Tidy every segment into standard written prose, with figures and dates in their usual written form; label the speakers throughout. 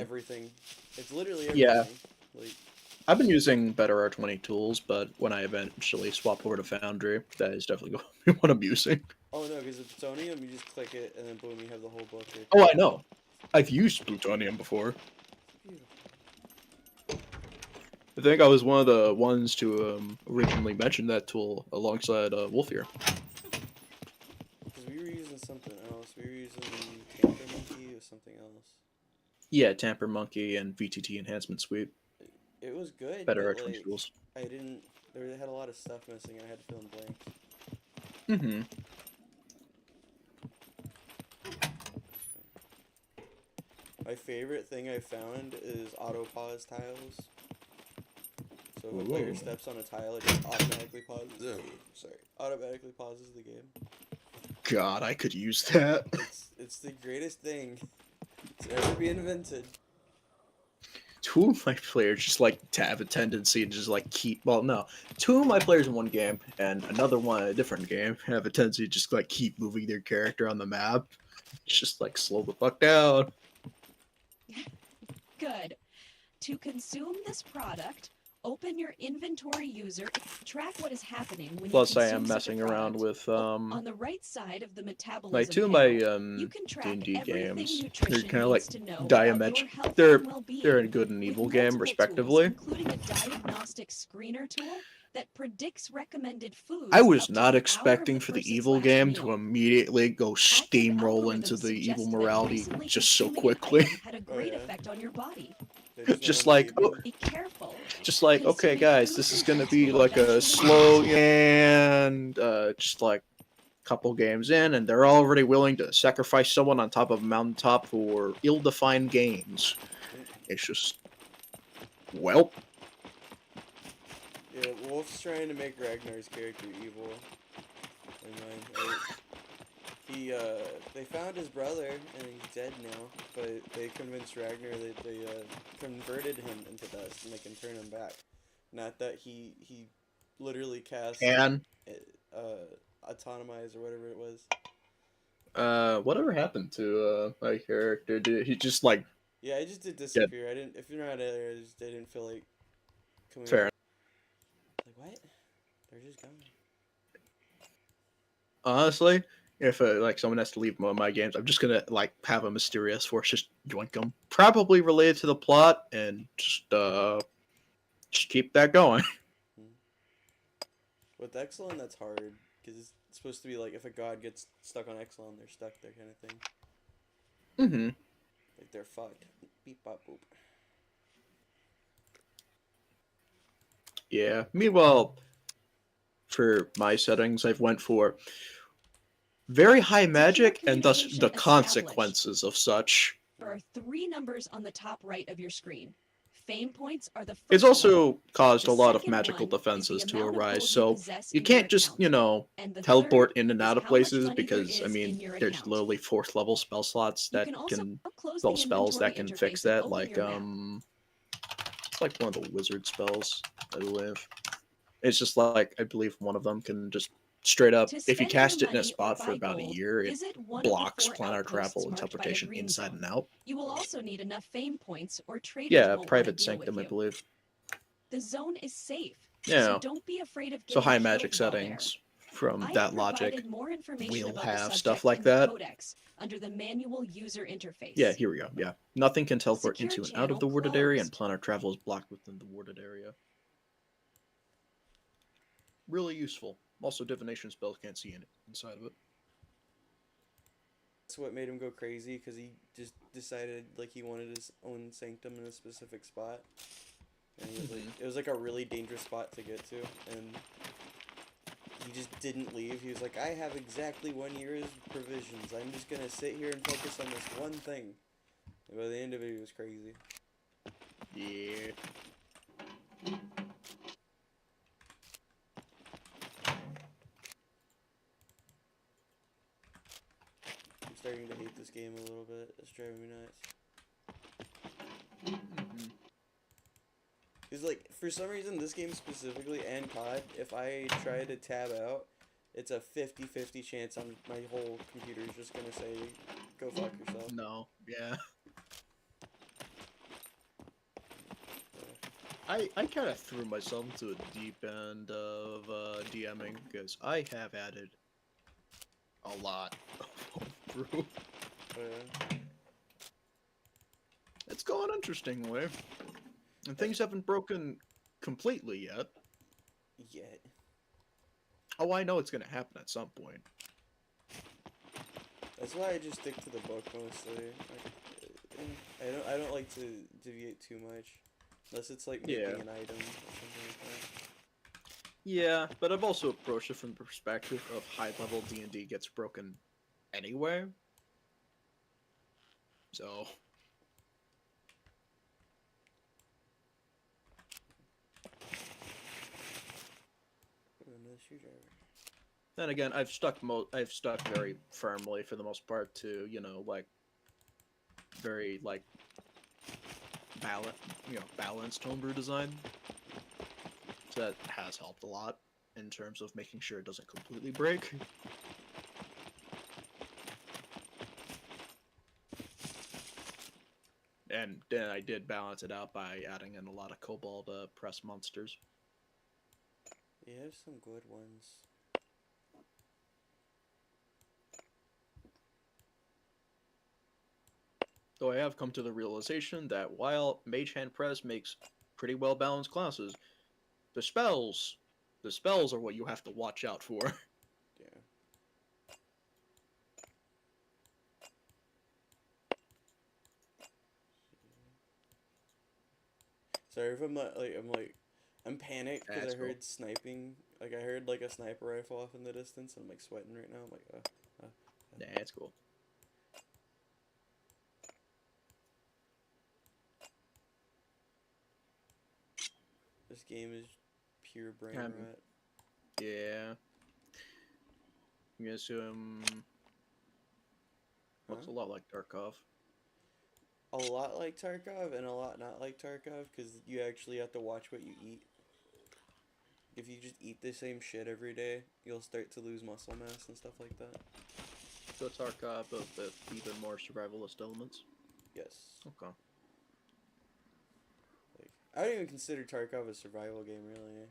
Speaker 1: everything. It's literally
Speaker 2: Yeah,
Speaker 1: everything. Like,
Speaker 2: I've been using better R20 tools, but when I eventually swap over to Foundry, that is definitely going to be what I'm using.
Speaker 1: oh no, because if it's Plutonium, you just click it, and then boom, you have the whole book right
Speaker 2: Oh,
Speaker 1: there.
Speaker 2: I know. I've used Plutonium before.
Speaker 1: Beautiful.
Speaker 2: I think I was one of the ones to originally mention that tool alongside Wolfier.
Speaker 1: Because we were using something else. We were using Tamper Monkey or something else.
Speaker 2: Yeah, Tamper Monkey and VTT Enhancement Suite.
Speaker 1: It was good,
Speaker 2: Better
Speaker 1: but
Speaker 2: R20
Speaker 1: like,
Speaker 2: tools.
Speaker 1: I didn't. They had a lot of stuff missing, and I had to fill in blanks.
Speaker 2: Mm-hmm.
Speaker 1: My favorite thing I found is auto pause tiles. So if a player
Speaker 2: Ooh.
Speaker 1: steps on a tile, it just automatically pauses. Sorry, automatically pauses the game.
Speaker 2: God, I could use that.
Speaker 1: It's the greatest thing to ever be invented.
Speaker 2: Two of my players just like to have a tendency to just like keep. Well, no, two of my players in one game and another one in a different game have a tendency to just like keep moving their character on the map. It's just like slow the fuck down.
Speaker 3: Good. To consume this product, open your inventory user, track what is happening when you
Speaker 2: Plus, I
Speaker 3: consume
Speaker 2: am
Speaker 3: such a
Speaker 2: messing around
Speaker 3: product.
Speaker 2: with
Speaker 3: On the right side of the
Speaker 2: like
Speaker 3: metabolism
Speaker 2: two of my
Speaker 3: panel, you can
Speaker 2: D
Speaker 3: track
Speaker 2: and D
Speaker 3: everything
Speaker 2: games. They're
Speaker 3: nutrition
Speaker 2: kind of like
Speaker 3: needs to know about your
Speaker 2: diametric.
Speaker 3: health
Speaker 2: They're
Speaker 3: and well-being.
Speaker 2: they're a good and
Speaker 3: With
Speaker 2: evil game
Speaker 3: multiple tools,
Speaker 2: respectively.
Speaker 3: including a diagnostic screener tool that predicts recommended foods
Speaker 2: I was
Speaker 3: up to
Speaker 2: not
Speaker 3: the hour of
Speaker 2: expecting
Speaker 3: the
Speaker 2: for the
Speaker 3: person's
Speaker 2: evil
Speaker 3: last
Speaker 2: game
Speaker 3: meal.
Speaker 2: to immediately go
Speaker 3: Patented
Speaker 2: steamroll into
Speaker 3: algorithms
Speaker 2: the evil
Speaker 3: suggest that
Speaker 2: morality
Speaker 3: recently
Speaker 2: just so
Speaker 3: consuming an
Speaker 2: quickly.
Speaker 3: item had a
Speaker 1: Oh
Speaker 3: great
Speaker 1: yeah,
Speaker 3: effect on your body.
Speaker 1: they just went
Speaker 2: Just
Speaker 1: on the
Speaker 2: like,
Speaker 1: deep
Speaker 2: oh,
Speaker 1: end.
Speaker 3: Be careful.
Speaker 2: just like, okay,
Speaker 3: Consuming
Speaker 2: guys, this
Speaker 3: foods
Speaker 2: is
Speaker 3: and
Speaker 2: gonna
Speaker 3: drinks
Speaker 2: be
Speaker 3: will
Speaker 2: like a
Speaker 3: eventually
Speaker 2: slow
Speaker 3: cause you
Speaker 2: and just like couple games in, and they're already willing to sacrifice someone on top of a mountaintop for ill-defined gains. It's just, well,
Speaker 1: Yeah, Wolf's trying to make Ragnar's character evil. In mind, right? They found his brother and he's dead now, but they convinced Ragnar that they converted him into dust and they can turn him back. Not that he literally cast
Speaker 2: and
Speaker 1: autonomize or whatever it was.
Speaker 2: whatever happened to my character? Did he just like
Speaker 1: Yeah, I just did
Speaker 2: get
Speaker 1: disappear. I didn't. If you're not there, I didn't feel like coming
Speaker 2: fair?
Speaker 1: up. Like what? They're just gone.
Speaker 2: Honestly, if like someone has to leave one of my games, I'm just gonna like have a mysterious force just yoink them, probably related to the plot, and just keep that going.
Speaker 1: Hmm. With Exelon, that's hard because it's supposed to be like if a god gets stuck on Exelon, they're stuck there kind of thing.
Speaker 2: Mm-hmm.
Speaker 1: Like they're fucked. Beep bop boop.
Speaker 2: Yeah. Meanwhile, for my settings, I've went for very high
Speaker 3: Secure
Speaker 2: magic and thus
Speaker 3: communication
Speaker 2: the
Speaker 3: established.
Speaker 2: consequences of such.
Speaker 3: There are 3 numbers on the top right of your screen. Fame points are the
Speaker 2: It's
Speaker 3: first one.
Speaker 2: also caused
Speaker 3: The
Speaker 2: a lot of
Speaker 3: second
Speaker 2: magical
Speaker 3: one is the
Speaker 2: defenses to
Speaker 3: amount of
Speaker 2: arise,
Speaker 3: gold you
Speaker 2: so
Speaker 3: possess
Speaker 2: you
Speaker 3: in your
Speaker 2: can't just,
Speaker 3: account. And the
Speaker 2: teleport
Speaker 3: third
Speaker 2: in and
Speaker 3: is
Speaker 2: out of
Speaker 3: how much
Speaker 2: places
Speaker 3: money there
Speaker 2: because, I
Speaker 3: is
Speaker 2: mean,
Speaker 3: in your
Speaker 2: there's
Speaker 3: account.
Speaker 2: literally 4th level spell slots
Speaker 3: You
Speaker 2: that
Speaker 3: can also
Speaker 2: can
Speaker 3: close
Speaker 2: spell
Speaker 3: the
Speaker 2: spells that
Speaker 3: inventory
Speaker 2: can fix
Speaker 3: interface and
Speaker 2: that,
Speaker 3: open
Speaker 2: like,
Speaker 3: your map.
Speaker 2: it's like one of the wizard spells, I believe. It's just like, I believe one of them can just straight up,
Speaker 3: To
Speaker 2: if you
Speaker 3: spend
Speaker 2: cast
Speaker 3: your
Speaker 2: it in a
Speaker 3: money or
Speaker 2: spot for
Speaker 3: buy
Speaker 2: about a
Speaker 3: gold,
Speaker 2: year, it
Speaker 3: visit one of the
Speaker 2: blocks
Speaker 3: 4
Speaker 2: planar travel
Speaker 3: outposts
Speaker 2: and
Speaker 3: marked by a
Speaker 2: teleportation
Speaker 3: green
Speaker 2: inside
Speaker 3: zone.
Speaker 2: and out.
Speaker 3: You will also need enough fame points or traders
Speaker 2: Yeah,
Speaker 3: won't want to
Speaker 2: private
Speaker 3: deal with
Speaker 2: sanctum, I
Speaker 3: you.
Speaker 2: believe.
Speaker 3: The zone is safe,
Speaker 2: Yeah.
Speaker 3: so don't be afraid of
Speaker 2: So
Speaker 3: getting
Speaker 2: high
Speaker 3: killed
Speaker 2: magic
Speaker 3: while there.
Speaker 2: settings from
Speaker 3: I have
Speaker 2: that logic
Speaker 3: provided more information
Speaker 2: will
Speaker 3: about the
Speaker 2: have
Speaker 3: subject
Speaker 2: stuff like
Speaker 3: in the
Speaker 2: that.
Speaker 3: codex under the manual user interface.
Speaker 2: Yeah, here we go. Yeah. Nothing can teleport
Speaker 3: Secure
Speaker 2: into and out of the
Speaker 3: channel
Speaker 2: warded area, and
Speaker 3: closed.
Speaker 2: planar travel is blocked within the warded area. Really useful. Also, divination spells can't see inside of it.
Speaker 1: That's what made him go crazy because he just decided like he wanted his own sanctum in a specific spot, and he was like, it was like a really dangerous spot to get to, and he just didn't leave. He was like, I have exactly 1 year's provisions. I'm just gonna sit here and focus on this one thing. And by the end of it, he was crazy.
Speaker 2: Yeah.
Speaker 1: I'm starting to hate this game a little bit. It's driving me nuts. Because, like, for some reason, this game specifically, and COD, if I try to tab out, it's a 50-50 chance my whole computer is just gonna say, go fuck yourself.
Speaker 2: No. Yeah. I kind of threw myself into a deep end of DMing because I have added a lot of homebrew.
Speaker 1: Yeah.
Speaker 2: It's going interestingly, and things haven't broken completely yet.
Speaker 1: Yet.
Speaker 2: Oh, I know it's gonna happen at some point.
Speaker 1: That's why I just stick to the book mostly. I don't like to deviate too much, unless it's like making
Speaker 2: Yeah.
Speaker 1: an item or something like that.
Speaker 2: Yeah, but I've also approached it from the perspective of high-level D&D gets broken anyway. So,
Speaker 1: Ooh, another screwdriver.
Speaker 2: then again, I've stuck very firmly for the most part to, you know, like very like balanced homebrew design. So that has helped a lot in terms of making sure it doesn't completely break. And then I did balance it out by adding in a lot of kobold press monsters.
Speaker 1: You have some good ones.
Speaker 2: Though I have come to the realization that while Mage Hand Press makes pretty well balanced classes, the spells, the spells are what you have to watch out for.
Speaker 1: Yeah. Sorry if I'm panicked because
Speaker 2: That's
Speaker 1: I
Speaker 2: cool.
Speaker 1: heard sniping. Like I heard like a sniper rifle off in the distance, and I'm like sweating right now. I'm like,
Speaker 2: Nah, it's cool.
Speaker 1: this game is pure brain
Speaker 2: Um,
Speaker 1: rot.
Speaker 2: Yeah. You assume looks
Speaker 1: Huh?
Speaker 2: a lot like Tarkov.
Speaker 1: A lot like Tarkov and a lot not like Tarkov because you actually have to watch what you eat. If you just eat the same shit every day, you'll start to lose muscle mass and stuff like that.
Speaker 2: So Tarkov, but with even more survivalist elements.
Speaker 1: Yes.
Speaker 2: Okay.
Speaker 1: Like I don't even consider Tarkov a survival game really.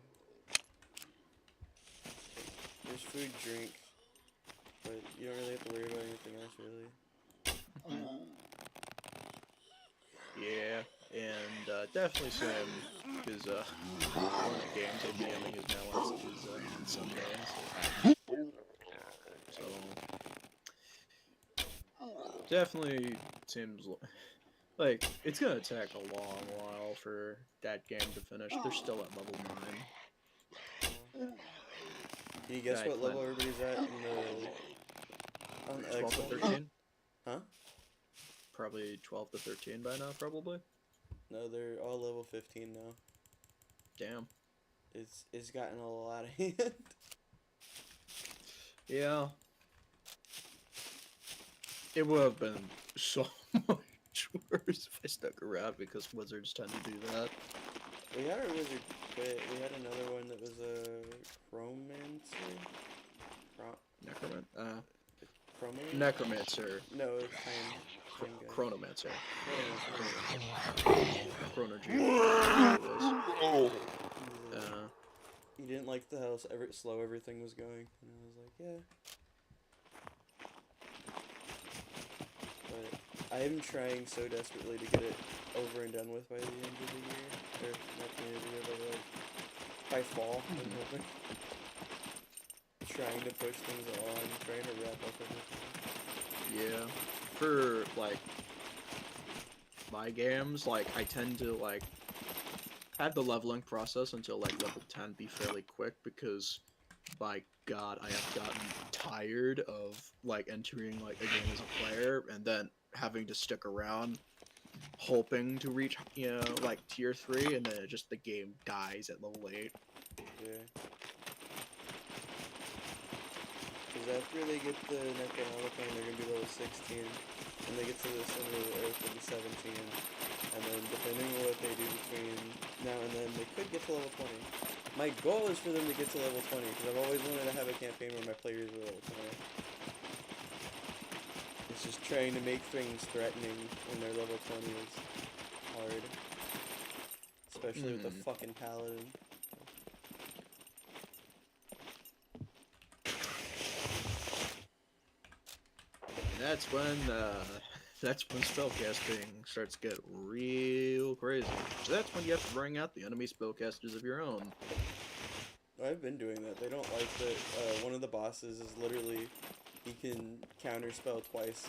Speaker 1: There's food, drink, but you don't really have to worry about anything else really.
Speaker 2: Yeah, and definitely Sam, because one of the games I'm DMing is now on Sundays. So definitely seems like it's gonna take a long while for that game to finish. They're still at level 9.
Speaker 1: Can you guess
Speaker 2: I
Speaker 1: what
Speaker 2: plan
Speaker 1: level everybody's at in the on the
Speaker 2: 12 to
Speaker 1: Xbox?
Speaker 2: 13.
Speaker 1: Huh?
Speaker 2: Probably 12 to 13 by now, probably.
Speaker 1: No, they're all level 15 now.
Speaker 2: Damn.
Speaker 1: It's gotten a lot of hand.
Speaker 2: Yeah. It would have been so much worse if I stuck around because wizards tend to do that.
Speaker 1: We had our wizard quit. We had another one that was a chromancer.
Speaker 2: Necroman
Speaker 1: Chromancer?
Speaker 2: Necromancer.
Speaker 1: No, it's time guy.
Speaker 2: Chronomancer.
Speaker 1: Chronomancer.
Speaker 2: Chronogy.
Speaker 1: He didn't like the how slow everything was going, and I was like, yeah. But I am trying so desperately to get it over and done with by the end of the year, or not the end of the year, but like by fall. I'm hoping. Trying to push things along, trying to wrap up everything.
Speaker 2: Yeah. For like my games, like I tend to like have the leveling process until like level 10 be fairly quick because by God, I have gotten tired of like entering like a game as a player and then having to stick around hoping to reach, you know, like tier 3 and then just the game dies at level 8.
Speaker 1: Yeah. Because after they get the Necronomicon, they're going to be level 16. And they get to the center of the earth, they'll be 17. And then depending on what they do between now and then, they could get to level 20. My goal is for them to get to level 20, because I've always wanted to have a campaign where my players are level 20. It's just trying to make things threatening when they're level 20 is hard. especially with the fucking paladin.
Speaker 2: And that's when spellcasting starts to get real crazy. So that's when you have to bring out the enemy spellcasters of your own.
Speaker 1: I've been doing that. They don't like that. One of the bosses is literally, he can counterspell twice.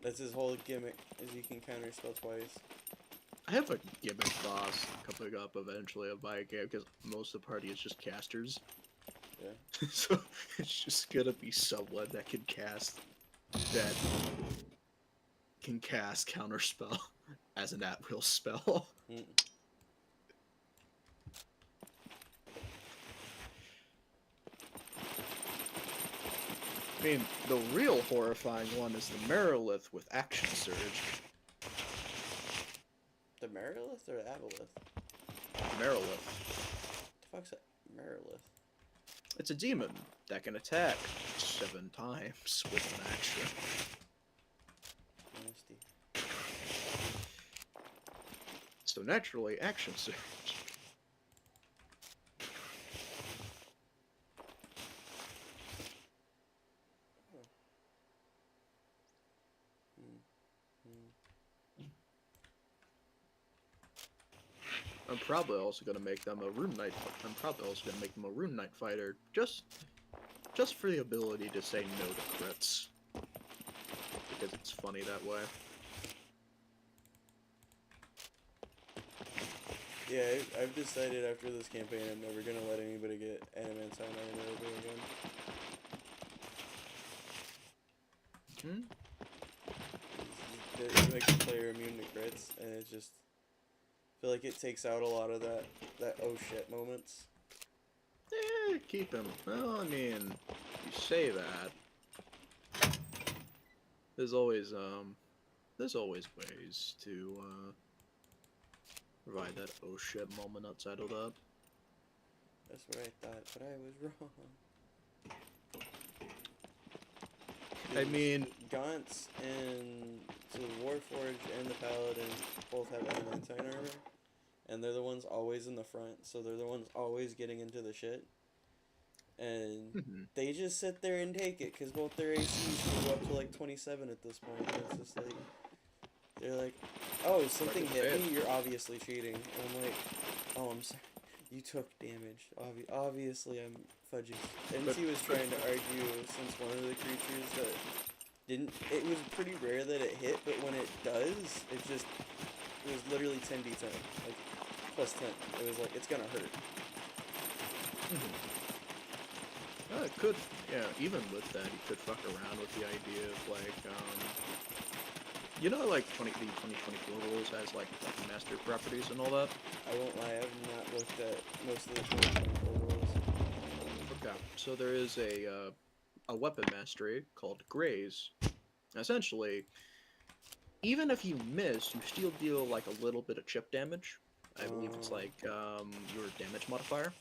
Speaker 1: That's his whole gimmick, is he can counterspell twice.
Speaker 2: I have a gimmick boss coming up eventually of my game because most of the party is just casters.
Speaker 1: Yeah.
Speaker 2: So it's just gonna be someone that can cast counterspell as an at-will spell.
Speaker 1: Mm.
Speaker 2: I mean, the real horrifying one is the Merilith with Action Surge.
Speaker 1: The Merilith or the Aboleth?
Speaker 2: Merilith.
Speaker 1: What the fuck's that? Merilith.
Speaker 2: It's a demon that can attack 7 times with an action.
Speaker 1: Nasty.
Speaker 2: So naturally, Action Surge. I'm probably also gonna make them a Rune Knight. I'm probably also gonna make them a Rune Knight fighter, just for the ability to say no to crits, because it's funny that way.
Speaker 1: Yeah, I've decided after this campaign I'm never gonna let anybody get adamantine armor ever again. It makes the player immune to crits, and it's just, I feel like it takes out a lot of that oh shit moments.
Speaker 2: Keep him. Well, I mean, you say that. There's always ways to provide that oh shit moment outside of that.
Speaker 1: That's what I thought, but I was wrong.
Speaker 2: I mean,
Speaker 1: Gaunt's and so the Warforged and the Paladin both have adamantine armor, and they're the ones always in the front, so they're the ones always getting into the shit. And they just sit there and take it, because both their ACs can go up to like 27 at this point. And it's just like, they're like, oh, something hit me, you're obviously cheating. And I'm like, oh, I'm sorry, you took damage. Obviously I'm fudging. NC was trying to argue since one of the creatures that didn't, it was pretty rare that it hit, but when it does, it was literally 10d10, like, plus 10. It was like, it's gonna hurt.
Speaker 2: It could, yeah, even with that, you could fuck around with the idea of, like, you know, like, the 2024 rules has, like master properties and all that?
Speaker 1: I won't lie, I have not looked at most of the 2024 rules.
Speaker 2: Okay, so there is a weapon mastery called Graze. Essentially, even if you miss, you still deal, like, a little bit of chip damage. I believe it's, like, your damage modifier.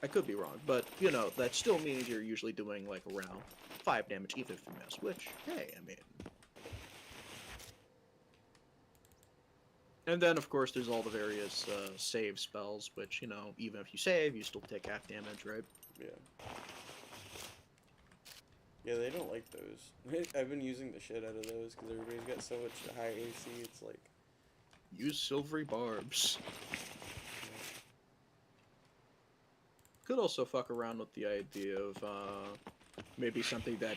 Speaker 2: I could be wrong, but, you know, that still means you're usually doing, like, around 5 damage even if you miss, which, hey, I mean... And then, of course, there's all the various save spells, which, you know, even if you save, you still take half damage, right?
Speaker 1: Yeah. Yeah, they don't like those. I've been using the shit out of those, because everybody's got so much high AC, it's like...
Speaker 2: Use silvery barbs. Could also fuck around with the idea of maybe something that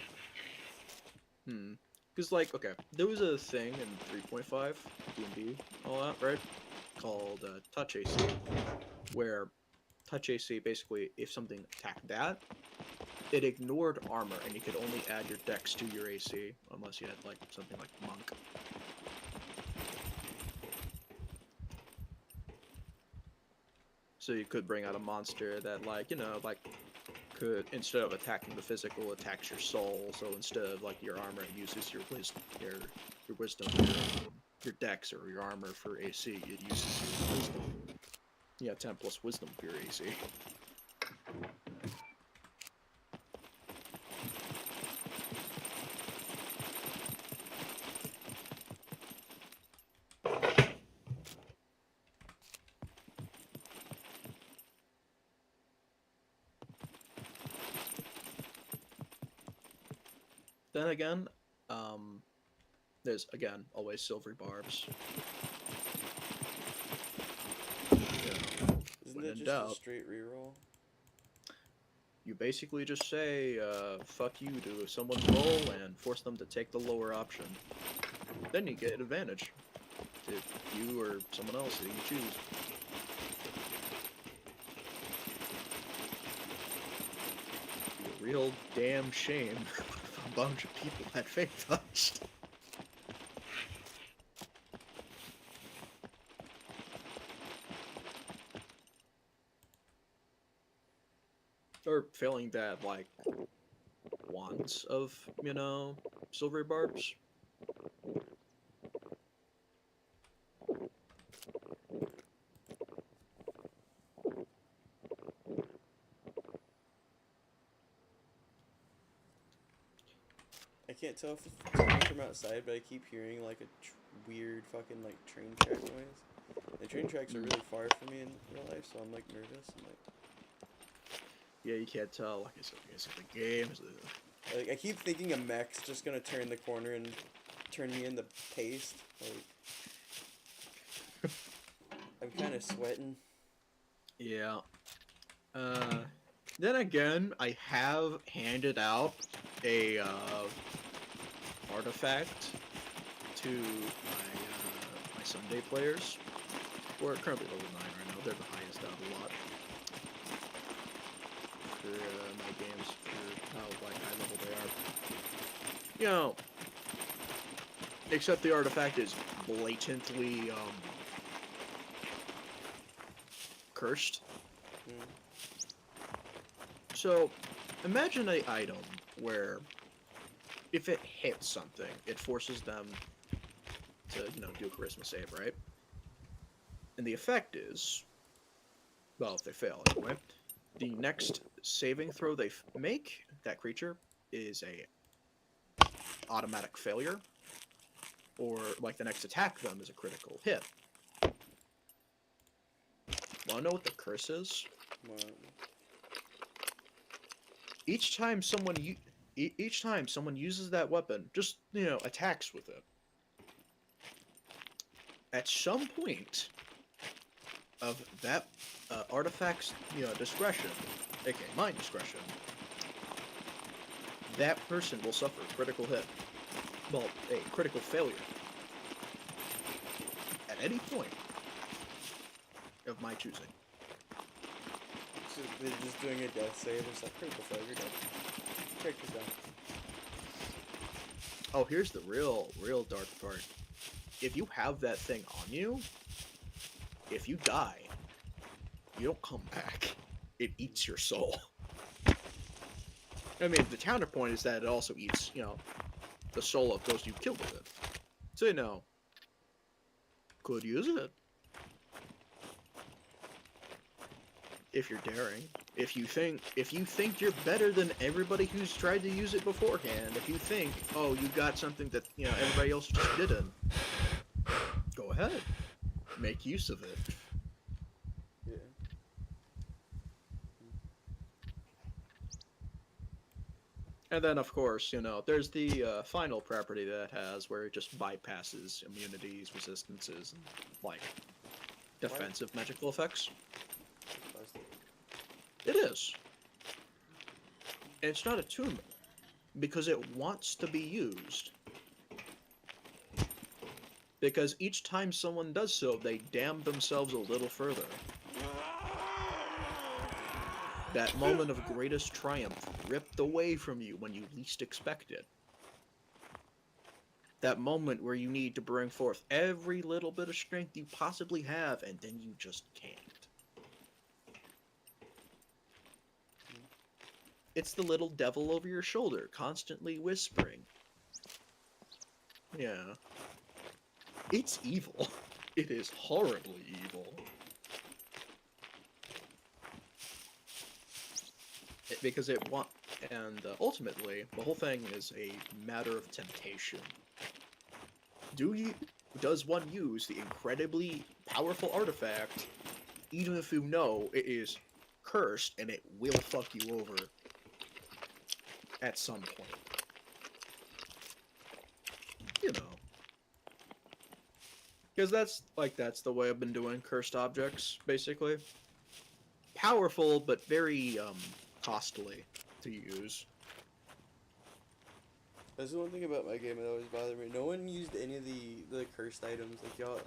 Speaker 2: because, like, okay, there was a thing in 3.5 D&D all that, right, called touch AC, where touch AC basically, if something attacked that, it ignored armor and you could only add your dex to your AC unless you had, like, something like monk. So you could bring out a monster that, like, you know, like, could, instead of attacking the physical, attacks your soul. So instead of, like, your armor, it uses your wisdom, your dex or your armor for AC. It uses your wisdom. Yeah, 10 plus wisdom for your AC. Then again, there's again always silvery barbs. You know,
Speaker 1: Isn't
Speaker 2: when
Speaker 1: it
Speaker 2: in
Speaker 1: just a
Speaker 2: doubt,
Speaker 1: straight reroll?
Speaker 2: you basically just say "fuck you" to someone's roll and force them to take the lower option. Then you get advantage. If you or someone else that you choose. It'd be a real damn shame if a bunch of people had fake touched. Or failing that, like, wands of, silvery barbs.
Speaker 1: I can't tell if it's coming from outside, but I keep hearing like a weird fucking like train track noise. The train tracks are really far from me in real life, so I'm like nervous. I'm like,
Speaker 2: Yeah, you can't tell. Like I said, the game is.
Speaker 1: I keep thinking a mech's just gonna turn the corner and turn me into paste. Like, I'm kind of sweating.
Speaker 2: Yeah. Then again, I have handed out a artifact to my Sunday players. We're currently level 9 right now. They're the highest out of the lot for my games, for how like high level they are. Except the artifact is blatantly cursed.
Speaker 1: Mm.
Speaker 2: So, imagine an item where if it hits something, it forces them to, do a charisma save, right? And the effect is, well, if they fail anyway, the next saving throw they make, that creature, is a automatic failure, or like the next attack them is a critical hit. Wanna know what the curse is?
Speaker 1: What?
Speaker 2: Each time someone uses that weapon, just attacks with it. At some point of that artifact's discretion, aka my discretion, that person will suffer a critical hit. Well, a critical failure. At any point of my choosing.
Speaker 1: So they're just doing a death save. It's like critical failure. Dead. Character's down.
Speaker 2: Oh, here's the real dark part. If you have that thing on you, if you die, you don't come back. It eats your soul. I mean, the counterpoint is that it also eats, the soul of those you killed with it. So, could use it. If you're daring. If you think you're better than everybody who's tried to use it beforehand, if you think, oh, you got something that, everybody else just didn't, go ahead. Make use of it.
Speaker 1: Yeah.
Speaker 2: And then, of course, there's the final property that it has where it just bypasses immunities, resistances, and, like, defensive magical effects. It is. And it's not attunement, because it wants to be used. Because each time someone does so, they damn themselves a little further. That moment of greatest triumph ripped away from you when you least expect it. That moment where you need to bring forth every little bit of strength you possibly have, and then you just can't. It's the little devil over your shoulder, constantly whispering. Yeah. It's evil. It is horribly evil. Because it and ultimately, the whole thing is a matter of temptation. Does one use the incredibly powerful artifact, even if you know it is cursed and it will fuck you over at some point? you know. Because that's the way I've been doing cursed objects, basically. Powerful, but very costly to use.
Speaker 1: That's the one thing about my game that always bothered me. No one used any of the cursed items. Like y'all,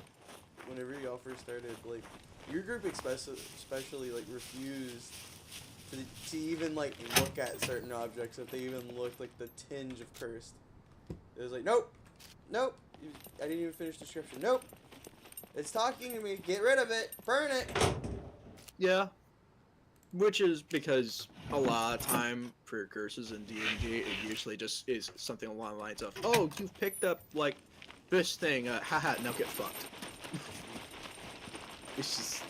Speaker 1: whenever y'all first started, like your group especially like refused to even like look at certain objects if they even looked like the tinge of cursed. It was like, nope, nope. I didn't even finish the description. Nope. It's talking to me. Get rid of it. Burn it.
Speaker 2: Yeah. Which is because a lot of time for curses in D&D, it usually just is something along the lines of, oh, you've picked up, like, this thing, haha, now get fucked. It's just...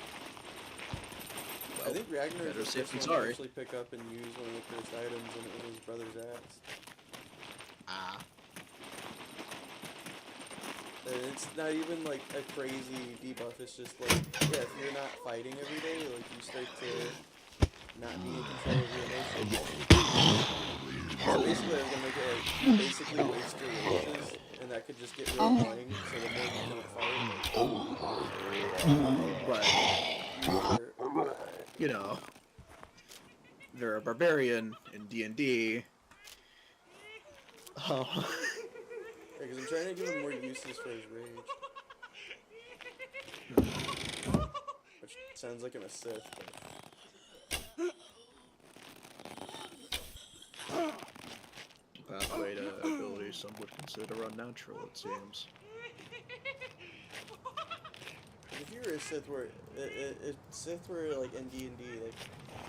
Speaker 1: I think Ragnar
Speaker 2: better
Speaker 1: was the
Speaker 2: safe than
Speaker 1: first one to
Speaker 2: sorry.
Speaker 1: actually pick up and use one of the cursed items, and it was his brother's axe.
Speaker 2: Ah.
Speaker 1: And it's not even like a crazy debuff, it's just like, yeah, if you're not fighting every day, like you start to not be in control of your emotions. So basically I was gonna make it like, basically waste your rages, and that could just get really annoying, so the more you don't fight,
Speaker 2: But, you know, they're a barbarian in D&D. Oh.
Speaker 1: because I'm trying to give him more uses for his rage. Which sounds like I'm a Sith, but...
Speaker 2: Pathway to ability some would consider unnatural, it seems.
Speaker 1: If you were a Sith where... If Sith were, like, in D&D, like...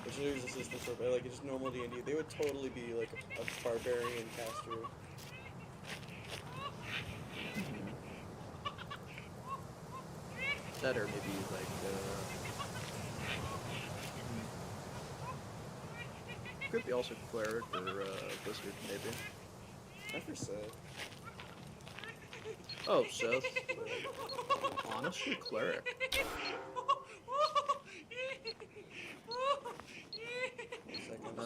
Speaker 1: Which there's a system for, but, like, just normal D&D, they would totally be, like, a barbarian caster.
Speaker 2: That or maybe, like, could be also cleric or wizard, maybe.
Speaker 1: Not for Sith.
Speaker 2: Oh, Seth. Honestly, cleric.
Speaker 1: One second.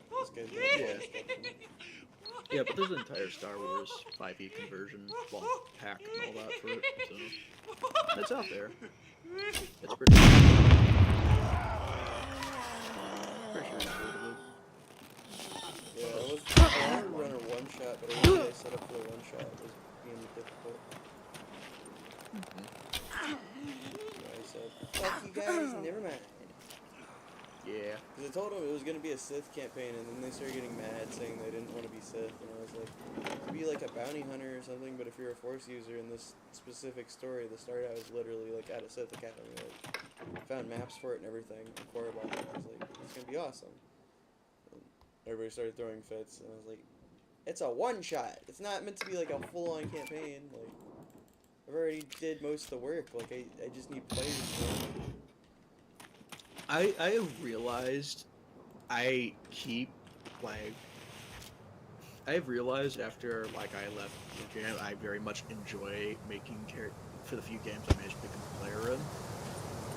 Speaker 1: This guy's got
Speaker 2: Yeah.
Speaker 1: stuff in it.
Speaker 2: Yeah, but there's an entire Star Wars 5e conversion pack and all that for it, so it's out there. It's pretty sure it's affordable.
Speaker 1: Yeah, I wanted to run a one-shot, but I really set up for a one-shot was being difficult. So I said, fuck you guys, never mind.
Speaker 2: Yeah.
Speaker 1: Because I told them it was going to be a Sith campaign, and then they started getting mad, saying they didn't want to be Sith, and I was like, you could be like a bounty hunter or something, but if you're a Force user in this specific story, the start out was literally like at a Sith academy, like, found maps for it and everything, and Korriban, and I was like, it's going to be awesome. And everybody started throwing fits, and I was like, it's a one-shot, it's not meant to be like a full-on campaign, like, I've already did most of the work, like, I just need players for it.
Speaker 2: I have realized I have realized after like I left the game, I very much enjoy making for the few games I managed to become a player in.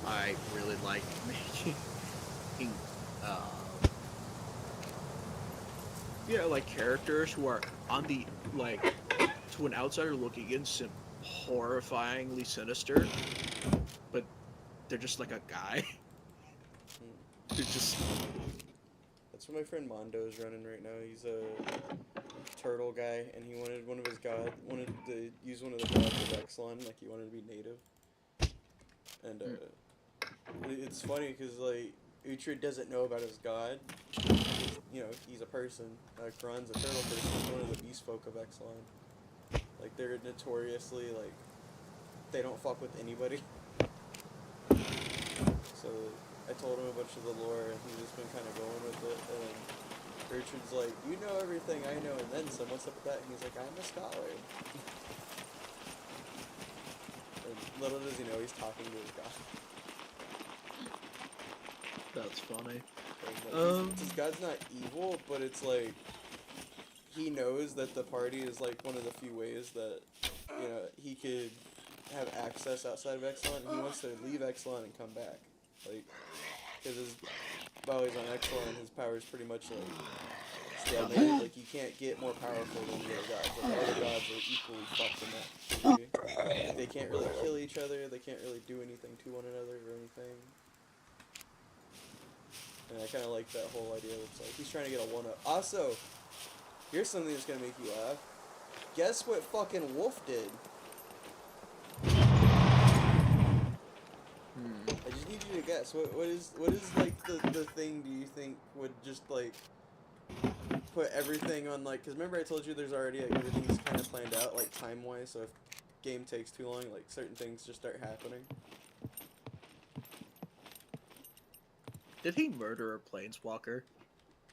Speaker 2: I really like making like characters who are on the like to an outsider looking in horrifyingly sinister, but they're just like a guy. They're just...
Speaker 1: That's what my friend Mondo's running right now. He's a turtle guy, and he wanted to use one of the gods of Exelon, like he wanted to be native. And it's funny because like Uhtred doesn't know about his god. You know, he's a person. Kron's a turtle person. He's one of the beast folk of Exelon. Like they're notoriously like they don't fuck with anybody. So I told him a bunch of the lore, and he's just been kind of going with it. And Uhtred's like, you know everything I know, and then some. What's up with that? And he's like, I'm a scholar. And little does he know, he's talking to his god.
Speaker 2: That's funny.
Speaker 1: His god's not evil, but it's like he knows that the party is like one of the few ways that he could have access outside of Exelon, and he wants to leave Exelon and come back, like because while he's on Exelon, his power is pretty much like Yeah, like you can't get more powerful than the other gods. Like all the gods are equally fucked in that theory. Like they can't really kill each other. They can't really do anything to one another or anything. And I kind of like that whole idea. It's like he's trying to get a one-up. Also, here's something that's gonna make you laugh. Guess what fucking Wolf did? I just need you to guess. What is like the thing do you think would just like put everything on like? Cause remember I told you there's already like, everything's kind of planned out like time wise. So if game takes too long, like certain things just start happening.
Speaker 2: Did he murder a planeswalker?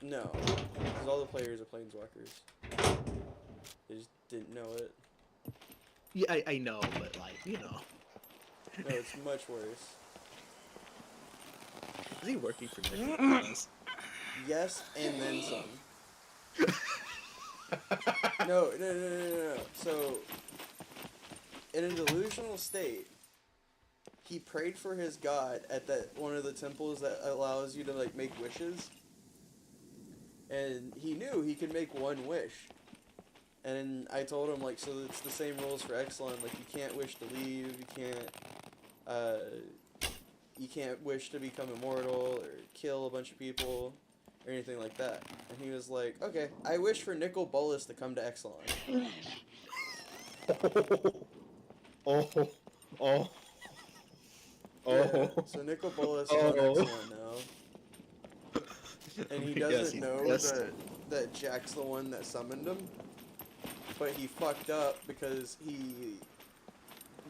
Speaker 1: No, because all the players are planeswalkers. They just didn't know it.
Speaker 2: Yeah, I know, but like, you know.
Speaker 1: No, it's much worse.
Speaker 2: Is he working for Nicholas?
Speaker 1: Yes, and then some. No. So, in a delusional state, he prayed for his god at that one of the temples that allows you to like make wishes. And he knew he could make one wish. And I told him like, so it's the same rules for Exelon. Like you can't wish to leave. You can't wish to become immortal or kill a bunch of people or anything like that. And he was like, okay, I wish for Nicol Bolas to come to Exelon.
Speaker 2: Oh.
Speaker 1: Yeah, so Nicol Bolas is on Exelon now. And he doesn't know that Jack's the one that summoned him. But he fucked up because he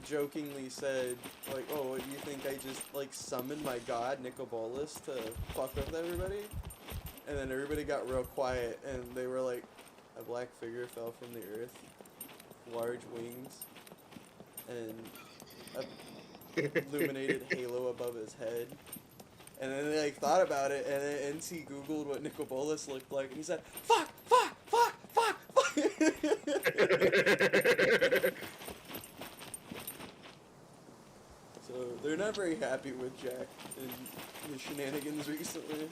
Speaker 1: jokingly said, like, oh, what, you think I just, like, summoned my god, Nicol Bolas, to fuck with everybody? And then everybody got real quiet, and they were like, a black figure fell from the earth, large wings, and a illuminated halo above his head. And then they, like, thought about it, and then NC Googled what Nicol Bolas looked like, and he said, fuck! So they're not very happy with Jack and his shenanigans recently.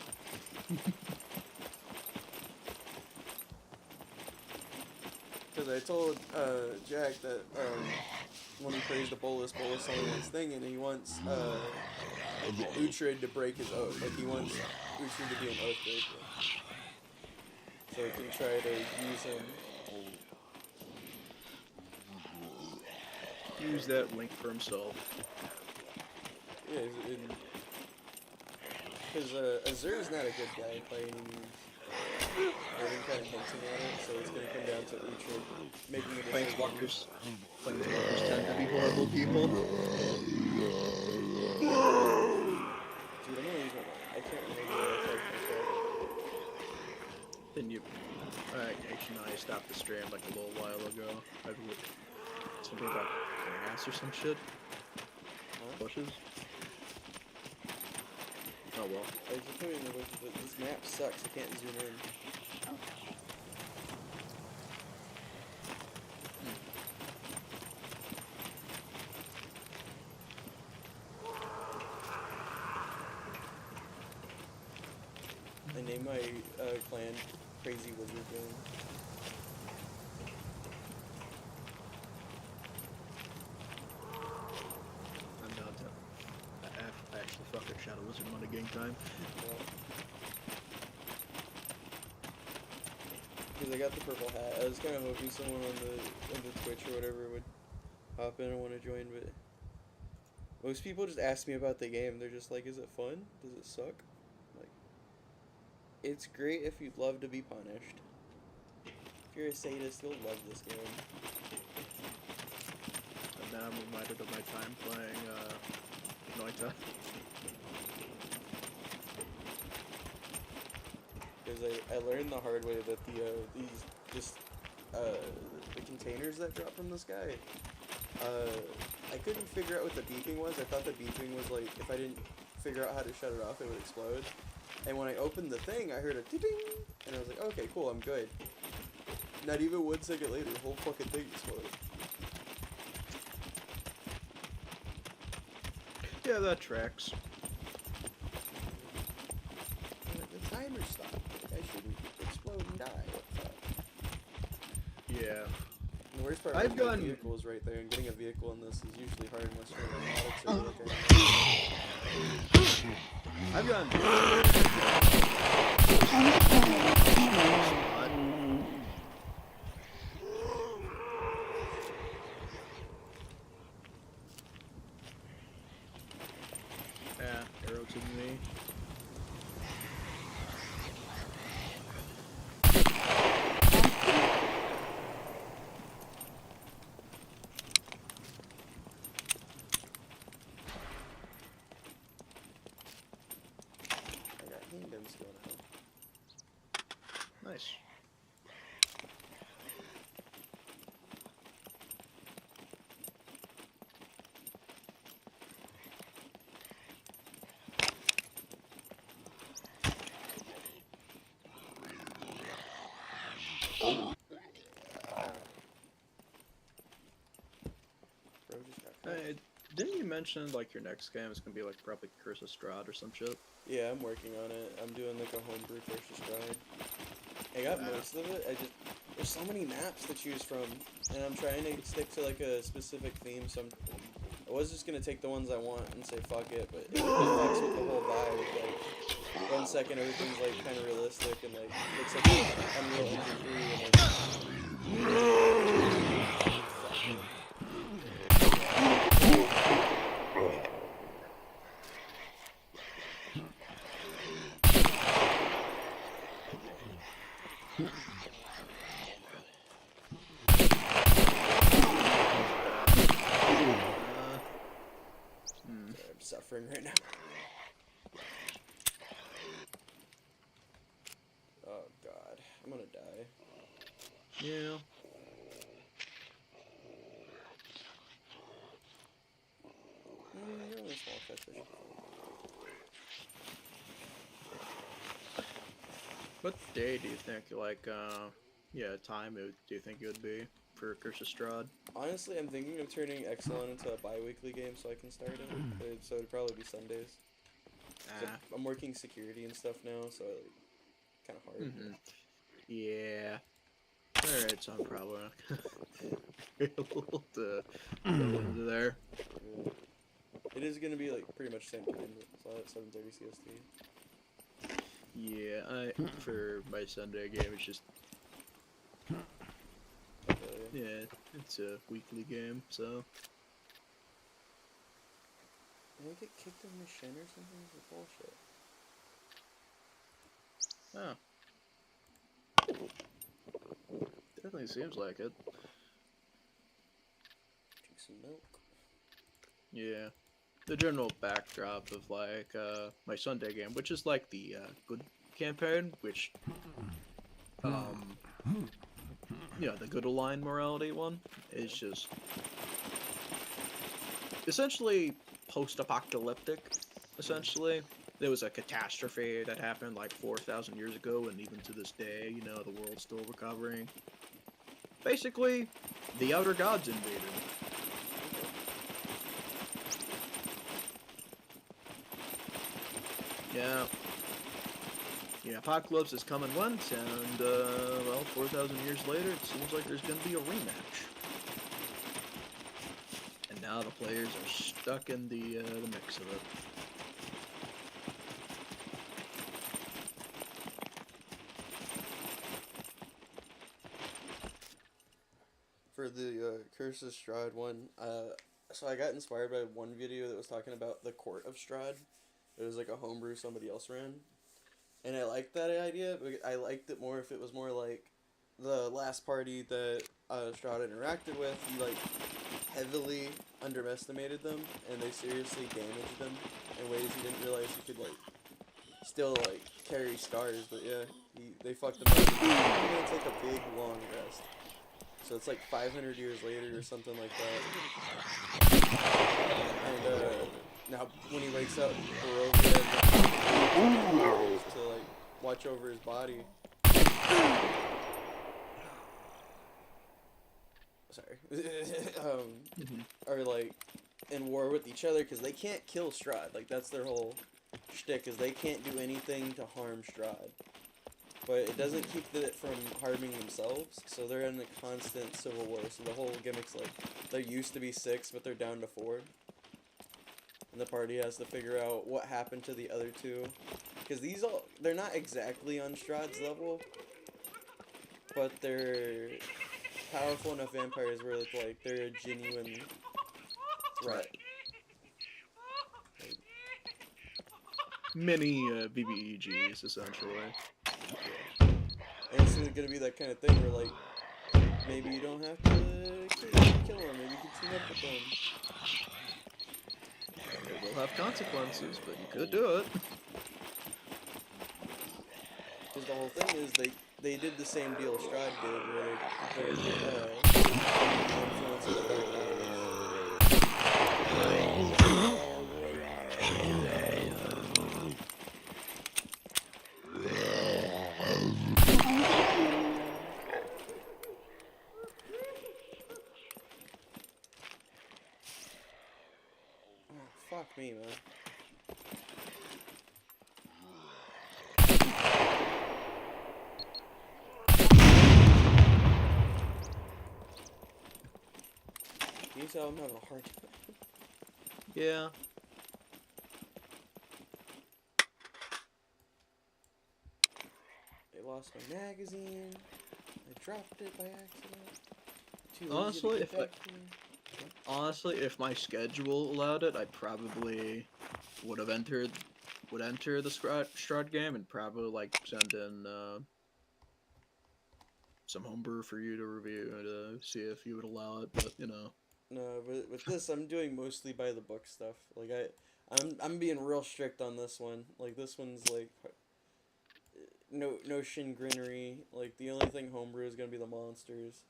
Speaker 1: Because I told Jack that when he praised the Bolas told him his thing, and he wants Uhtred to break his oath. Like he wants Uhtred to be an oath breaker. So he can try to use him.
Speaker 2: Use that link for himself.
Speaker 1: Yeah, because Azur's not a good guy by any means. I've been kind of hinting at it, so it's going to come down to Uhtred making a decision.
Speaker 2: Planeswalkers tend to be horrible people.
Speaker 1: Dude, I'm going to use my... I can't remember what I typed before.
Speaker 2: Then you... actually, no, I stopped the stream like a little while ago. Something about grass or some shit.
Speaker 1: Huh?
Speaker 2: Bushes. Oh well.
Speaker 1: I just put it in the bushes, but this map sucks. I can't zoom in. I named my clan Crazy Wizard Gang.
Speaker 2: Actually, fuck it, Shadow Wizard Money game time.
Speaker 1: Because I got the purple hat. I was kind of hoping someone on the Twitch or whatever would hop in and want to join, but most people just ask me about the game. They're just like, is it fun? Does it suck? Like, it's great if you'd love to be punished. If you're a sadist, you'll love this game.
Speaker 2: And now I'm reminded of my time playing, Noita.
Speaker 1: Because I learned the hard way that the containers that drop from the sky, I couldn't figure out what the beeping was. I thought the beeping was like, if I didn't figure out how to shut it off, it would explode. And when I opened the thing, I heard a ding, and I was like, okay, cool, I'm good. Not even 1 second later, the whole fucking thing exploded.
Speaker 2: Yeah, that tracks.
Speaker 1: The timer stopped. Like, I shouldn't explode and die. What the fuck?
Speaker 2: Yeah.
Speaker 1: And the worst part
Speaker 2: I've
Speaker 1: is the
Speaker 2: gotten-
Speaker 1: vehicle is right there, and getting a vehicle in this is usually hard unless you're in robotics or like
Speaker 2: I've gotten. Yeah, arrow to me.
Speaker 1: I got handguns going out.
Speaker 2: Nice.
Speaker 1: Bro just got caught.
Speaker 2: Hey, didn't you mention like your next game is gonna be like probably Curse of Strahd or some shit?
Speaker 1: Yeah, I'm working on it. I'm doing like a homebrew first stride. I got most of it. There's so many maps to choose from, and I'm trying to stick to like a specific theme. So I was just gonna take the ones I want and say fuck it, but it fucks with the whole vibe. Like 1 second everything's like kind of realistic and like looks like Unreal Engine 3, and I'm suffering right now. Oh god, I'm gonna die.
Speaker 2: Yeah.
Speaker 1: You're only a small catfish.
Speaker 2: What day do you think, like, yeah, time do you think it would be for Curse of Strahd?
Speaker 1: Honestly, I'm thinking of turning Exelon into a bi-weekly game so I can start it. So it'd probably be Sundays. So
Speaker 2: Ah.
Speaker 1: I'm working security and stuff now, so like, kind of hard.
Speaker 2: Mm-hmm. Yeah. Alright, so I'm probably not gonna be able to go into there.
Speaker 1: Yeah. It is gonna be like pretty much the same time. It's all at 7:30 CST.
Speaker 2: Yeah, for my Sunday game, it's just, yeah, it's a weekly game, so.
Speaker 1: Did I get kicked in the shin or something? This is bullshit.
Speaker 2: Oh. Definitely seems like it.
Speaker 1: Drink some milk.
Speaker 2: Yeah. The general backdrop of, like, my Sunday game, which is, like, the, good campaign, which, yeah, the good aligned morality one, is just essentially post-apocalyptic, essentially. There was a catastrophe that happened, like, 4,000 years ago, and even to this day, you know, the world's still recovering. Basically, the Outer Gods invaded. Yeah. Yeah, apocalypse is coming once, and, well, 4,000 years later, it seems like there's gonna be a rematch. And now the players are stuck in the mix of it.
Speaker 1: For the Curse of Strahd one, so I got inspired by one video that was talking about the Court of Strahd. It was like a homebrew somebody else ran. And I liked that idea, but I liked it more if it was more like the last party that Strahd interacted with. He like heavily underestimated them, and they seriously damaged them in ways he didn't realize he could like still like carry scars. But yeah, they fucked him up. He's gonna take a big long rest. So it's like 500 years later or something like that. And now when he wakes up, Barovia to like watch over his body. Sorry. Are like in war with each other because they can't kill Strahd. Like that's their whole shtick, is they can't do anything to harm Strahd. but it doesn't keep it from harming themselves, so they're in a constant civil war. So the whole gimmick's like, there used to be 6, but they're down to 4. And the party has to figure out what happened to the other 2. Because they're not exactly on Strahd's level, but they're powerful enough vampires where it's like, they're a genuine threat.
Speaker 2: Mini BBEGs, essentially.
Speaker 1: And it's gonna be that kind of thing where, like, maybe you don't have to kill them, maybe you can team up with them.
Speaker 2: It will have consequences, but you could do it.
Speaker 1: Because the whole thing is, they did the same deal Strahd did, where they influence of the Dark Fuck me, man. You tell I'm having a hard time.
Speaker 2: Yeah.
Speaker 1: I lost my magazine. I dropped it by accident. Too lazy
Speaker 2: Honestly,
Speaker 1: to get back to me.
Speaker 2: Honestly, if my schedule allowed it, I probably would enter the Strahd game and probably like send in some homebrew for you to review to see if you would allow it. But you know,
Speaker 1: No, but with this, I'm doing mostly by the book stuff. Like I'm being real strict on this one. Like this one's like no shin grinnery. Like the only thing homebrew is gonna be the monsters.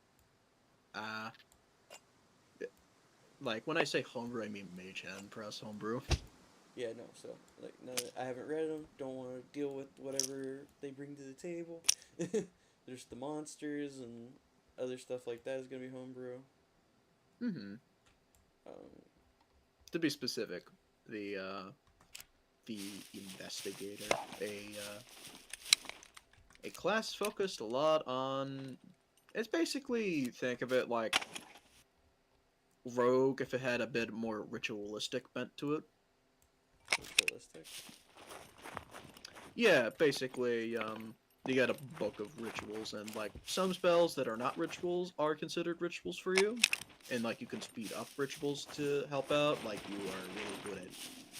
Speaker 2: like when I say homebrew, I mean Mage Hand Press homebrew.
Speaker 1: Yeah, no. So like, no, I haven't read them. Don't want to deal with whatever they bring to the table. There's the monsters and other stuff like that is gonna be homebrew.
Speaker 2: Mm-hmm. To be specific, the investigator, a class focused a lot on. It's basically, think of it like Rogue if it had a bit more ritualistic bent to it.
Speaker 1: Ritualistic.
Speaker 2: Yeah, basically, you got a book of rituals, and like some spells that are not rituals are considered rituals for you, and like you can speed up rituals to help out. Like you are really good at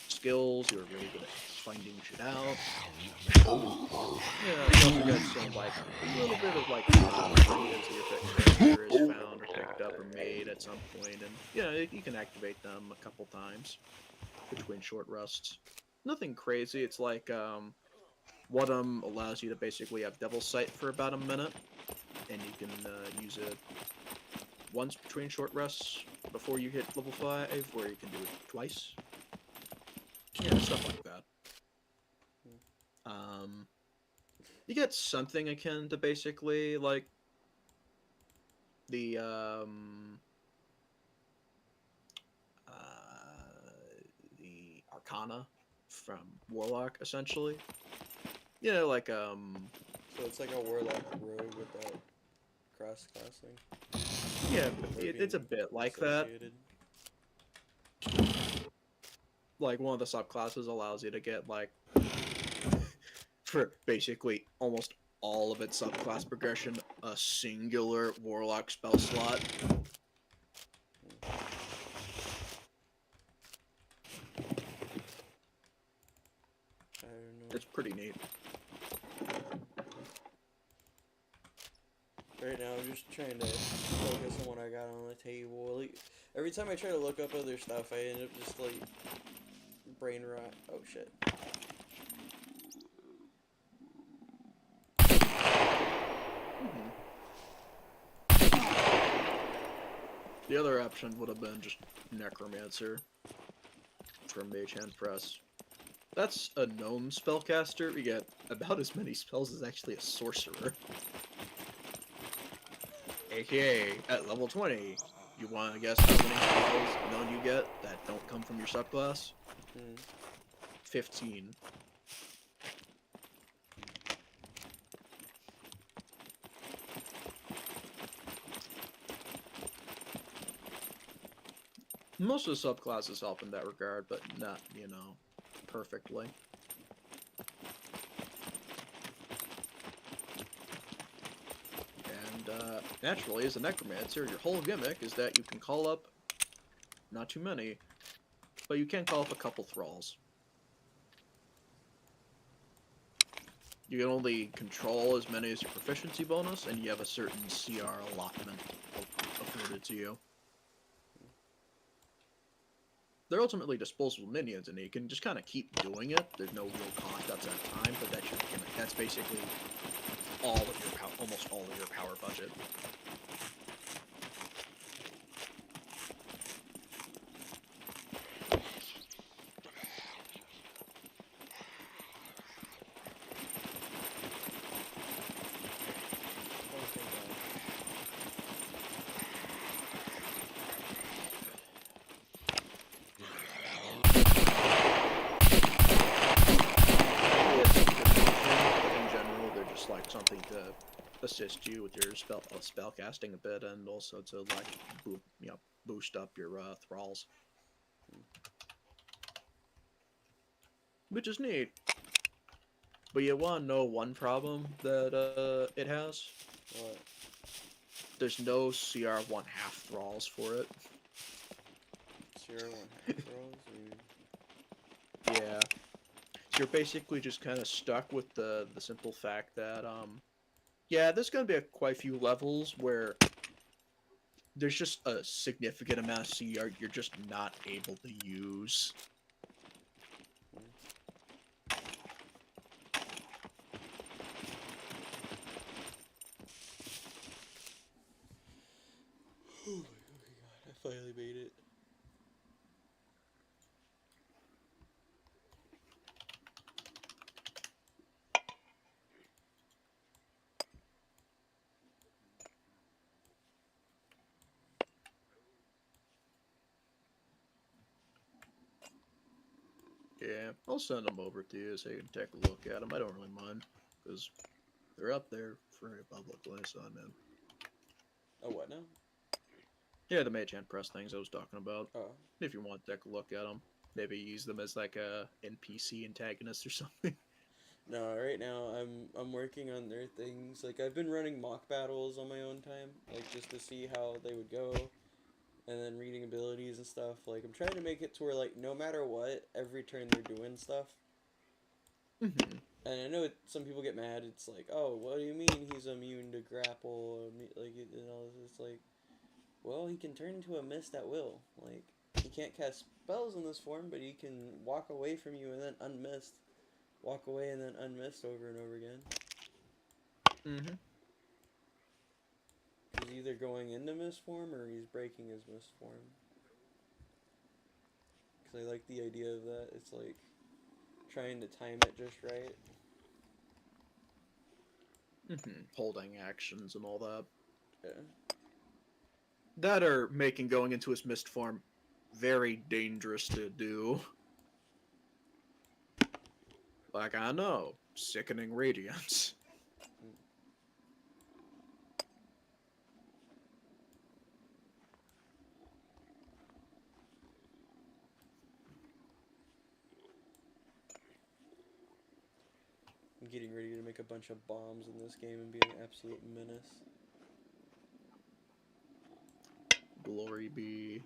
Speaker 2: skills, you are really good at finding shit out. Yeah, you also got some like a little bit of like items if a character is found or picked up or made at some point, and yeah, you can activate them a couple times between short rests. Nothing crazy. It's like one of them allows you to basically have Devil's Sight for about a minute, and you can use it once between short rests before you hit level 5, or you can do it twice. Yeah, stuff like that. You get something akin to basically like the Arcana from Warlock, essentially. You know, like
Speaker 1: So it's like a warlock rogue without cross classing.
Speaker 2: yeah, it's a bit like that. Like one of the subclasses allows you to get like for basically almost all of its subclass progression, a singular warlock spell slot.
Speaker 1: I don't know.
Speaker 2: It's pretty neat.
Speaker 1: Right now, I'm just trying to focus on what I got on the table. Like, every time I try to look up other stuff, I end up just like brain rot. Oh shit.
Speaker 2: The other option would have been just Necromancer from Mage Hand Press. That's a gnome spellcaster. You get about as many spells as actually a sorcerer. AKA, at level 20, you want to guess how many spells known you get that don't come from your subclass? 15. Most of the subclasses help in that regard, but not, you know, perfectly. And naturally, as a necromancer, your whole gimmick is that you can call up not too many, but you can call up a couple thralls. You can only control as many as your proficiency bonus, and you have a certain CR allotment afforded to you. They're ultimately disposable minions, and you can just kind of keep doing it. There's no real cost outside of time, but that's your gimmick. That's basically all of your almost all of your power budget. Like something to assist you with your spell casting a bit, and also to like boost up your thralls, which is neat. But you want to know one problem that it has?
Speaker 1: What?
Speaker 2: There's no CR 1/2 thralls for it.
Speaker 1: CR 1/2 thralls?
Speaker 2: Yeah. So you're basically just kind of stuck with the simple fact that yeah, there's gonna be quite a few levels where there's just a significant amount of CR you're just not able to use.
Speaker 1: Oh my god, I finally made it.
Speaker 2: Yeah, I'll send them over to you so you can take a look at them. I don't really mind, because they're up there for publicly, so I'm in.
Speaker 1: Oh, what now?
Speaker 2: Yeah, the Mage Hand Press things I was talking about.
Speaker 1: Oh.
Speaker 2: If you want to take a look at them. Maybe use them as like a NPC antagonist or something.
Speaker 1: No, right now I'm working on their things. Like I've been running mock battles on my own time, like just to see how they would go, and then reading abilities and stuff. Like I'm trying to make it to where like no matter what, every turn they're doing stuff.
Speaker 2: Mm-hmm.
Speaker 1: And I know some people get mad. It's like, oh, what do you mean he's immune to grapple? Like you know, it's like, well, he can turn into a mist at will. Like he can't cast spells in this form, but he can walk away from you and then unmist. Walk away and then unmist over and over again.
Speaker 2: Mm-hmm.
Speaker 1: He's either going into mist form or he's breaking his mist form. Because I like the idea of that. It's like trying to time it just right.
Speaker 2: Mm-hmm. Holding actions and all that.
Speaker 1: Yeah.
Speaker 2: That are making going into his mist form very dangerous to do. Like, I know. Sickening radiance.
Speaker 1: I'm getting ready to make a bunch of bombs in this game and be an absolute menace.
Speaker 2: Glory be.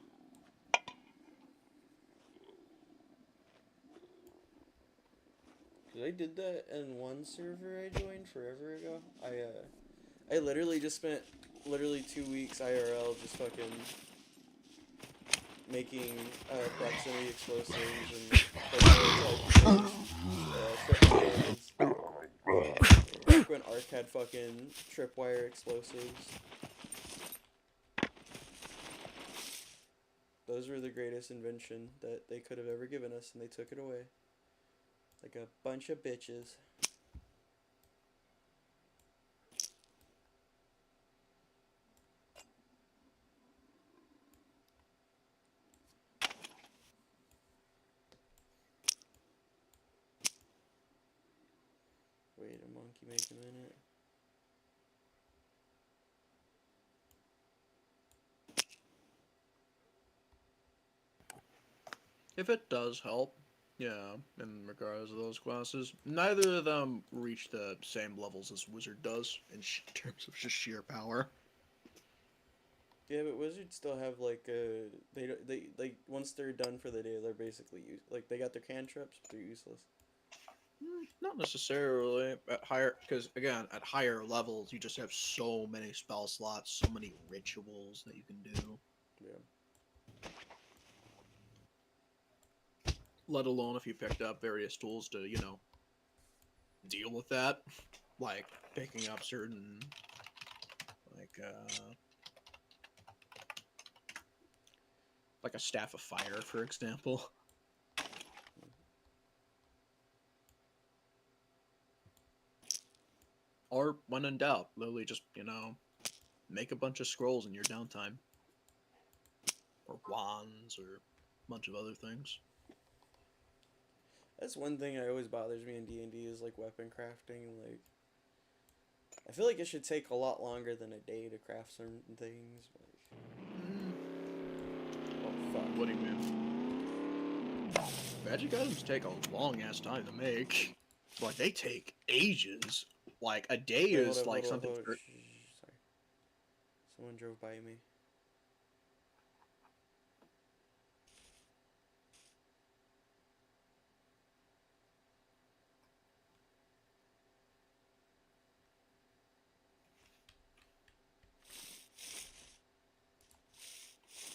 Speaker 1: Cause I did that in one server I joined forever ago. I literally just spent 2 weeks IRL just fucking making proximity explosives and tripwires. Back when Ark had fucking tripwire explosives. Those were the greatest invention that they could have ever given us, and they took it away. Like a bunch of bitches. Wait a monkey, make a minute.
Speaker 2: If it does help, yeah, in regards to those classes, neither of them reach the same levels as Wizard does in terms of just sheer power.
Speaker 1: Yeah, but wizards still have like they like once they're done for the day, they're basically like they got their cantrips, but they're useless.
Speaker 2: Not necessarily at higher, because again, at higher levels, you just have so many spell slots, so many rituals that you can do.
Speaker 1: Yeah.
Speaker 2: Let alone if you picked up various tools to, deal with that, like picking up certain, like, like a staff of fire, for example. Or when in doubt, literally just, make a bunch of scrolls in your downtime. Or wands, or a bunch of other things.
Speaker 1: That's one thing that always bothers me in D&D is like weapon crafting. Like, I feel like it should take a lot longer than a day to craft certain things. Oh fuck!
Speaker 2: What do you mean? Magic items take a long ass time to make. Like they take ages. Like a day
Speaker 1: Wait,
Speaker 2: is like something.
Speaker 1: Sorry, someone drove by me.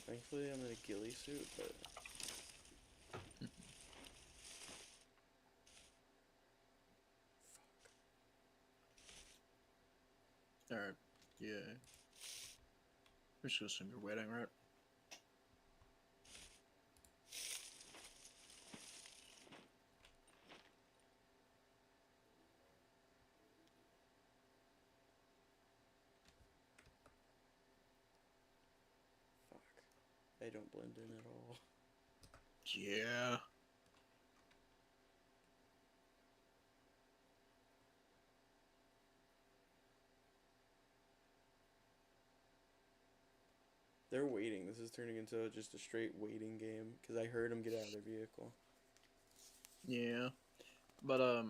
Speaker 1: Thankfully, I'm in a ghillie suit, but.
Speaker 2: Alright, yeah. We're just gonna assume you're waiting, right?
Speaker 1: Fuck. I don't blend in at all.
Speaker 2: Yeah.
Speaker 1: They're waiting. This is turning into just a straight waiting game because I heard them get out of their vehicle.
Speaker 2: Yeah. But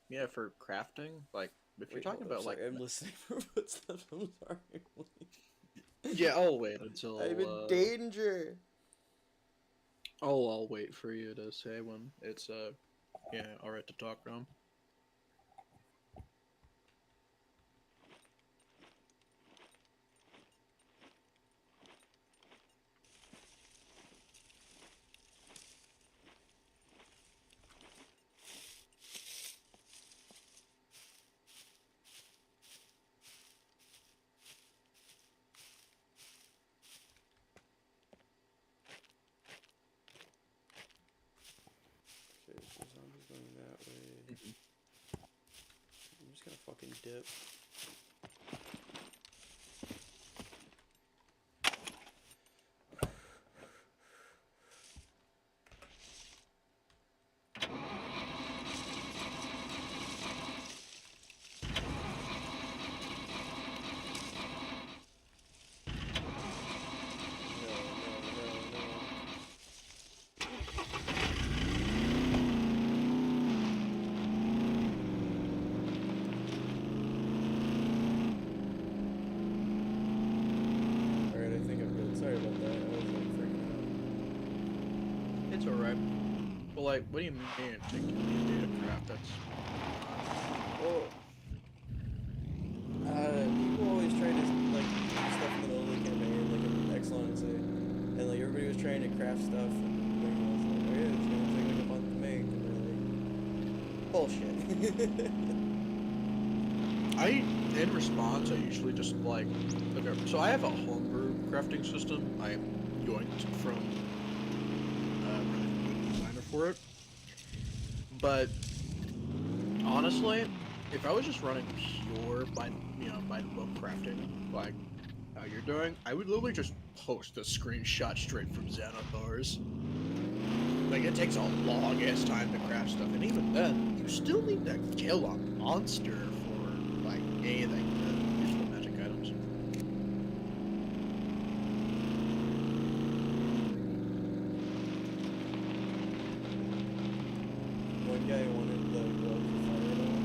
Speaker 2: yeah, for crafting, like if you're talking about like
Speaker 1: I'm listening for footsteps. I'm sorry.
Speaker 2: yeah, I'll wait until
Speaker 1: I'm in danger.
Speaker 2: I'll wait for you to say when it's yeah, alright to talk to him.
Speaker 1: Okay, so zombies going that way. I'm just gonna fucking dip.
Speaker 2: It's alright. Well, like, what do you mean taking the data crap? That's...
Speaker 1: Well, people always try to, like, do stuff in the middle of the campaign, like an Excellency, and, like, everybody was trying to craft stuff, and like, I was like, oh yeah, it's gonna take, like, a month to make, and they're like, bullshit.
Speaker 2: In response, I usually just, like, okay, so I have a homebrew crafting system. I yoinked from a designer for it. But honestly, if I was just running pure by the book crafting, like how you're doing, I would literally just post a screenshot straight from Xanathar's. Like it takes a long ass time to craft stuff, and even then, you still need to kill a monster for like anything to useful magic items.
Speaker 1: guy wanted the gloves for Fireball,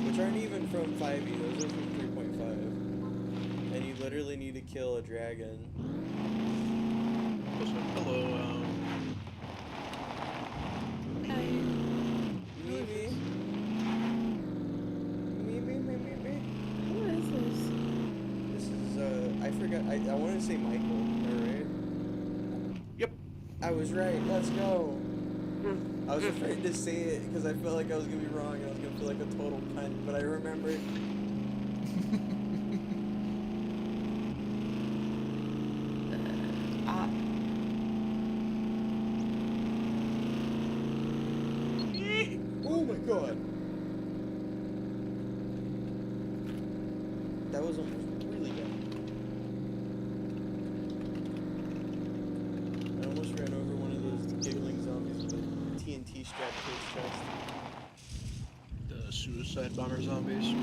Speaker 1: which aren't even from 5e, those are from 3.5. And you literally need to kill a dragon.
Speaker 2: Hello,
Speaker 1: Maybe.
Speaker 4: Who is this?
Speaker 1: This is, I forgot, I wanted to say Michael, alright?
Speaker 2: Yep.
Speaker 1: I was right, let's go! I was afraid to say it because I felt like I was gonna be wrong and I was gonna feel like a total cunt, but I remembered. Oh my god! That was almost really bad. I almost ran over one of those giggling zombies with a TNT strapped to his chest.
Speaker 2: the suicide bomber zombies.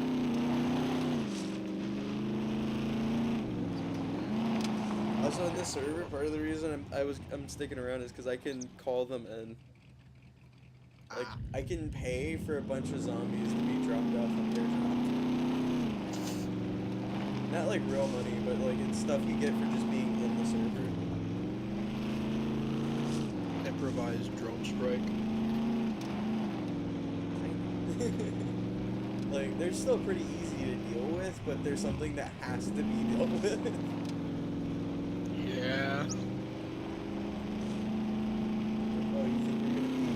Speaker 1: Also in this server, part of the reason I'm sticking around is because I can call them in. Like, I can pay for a bunch of zombies to be dropped off on their drop. Not like real money, but like it's stuff you get for just being in the server.
Speaker 2: Improvised drone strike.
Speaker 1: Like, they're still pretty easy to deal with, but there's something that has to be dealt with.
Speaker 2: Yeah.
Speaker 1: Oh, you think you're gonna be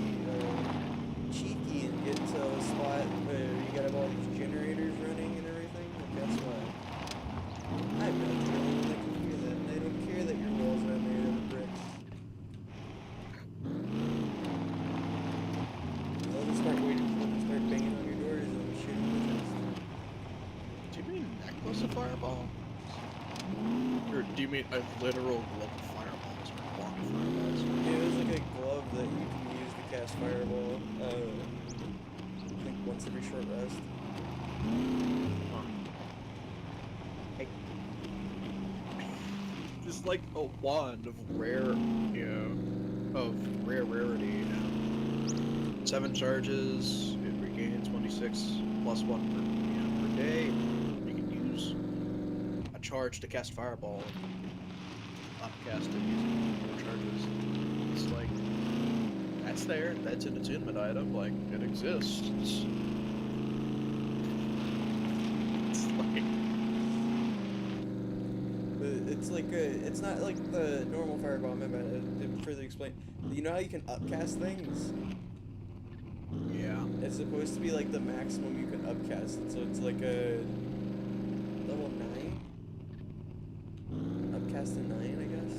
Speaker 1: cheeky and get to a spot where you gotta have all these generators running and everything? Well, guess what? I'm not the only one that can hear that, and I don't care that your walls are made out of bricks. They'll just start waiting for them to start banging on your doors and shooting the chest.
Speaker 2: Do you mean necklace of fireball? Or do you mean a literal glove of fireballs or block of fireballs?
Speaker 1: Yeah, it was like a glove that you can use to cast fireball. I think once every short rest.
Speaker 2: Just like a wand of rare, rarity. 7 charges. It regains 26 plus 1 per day. You can use a charge to cast fireball. Upcast it using 4 charges. It's like that's there. That's an attunement item. Like it exists. It's like.
Speaker 1: It's like it's not like the normal fireball. Remember, to further explain, you know how you can upcast things?
Speaker 2: Yeah.
Speaker 1: It's supposed to be like the maximum you can upcast it, so it's like a level 9? Upcast to 9, I guess?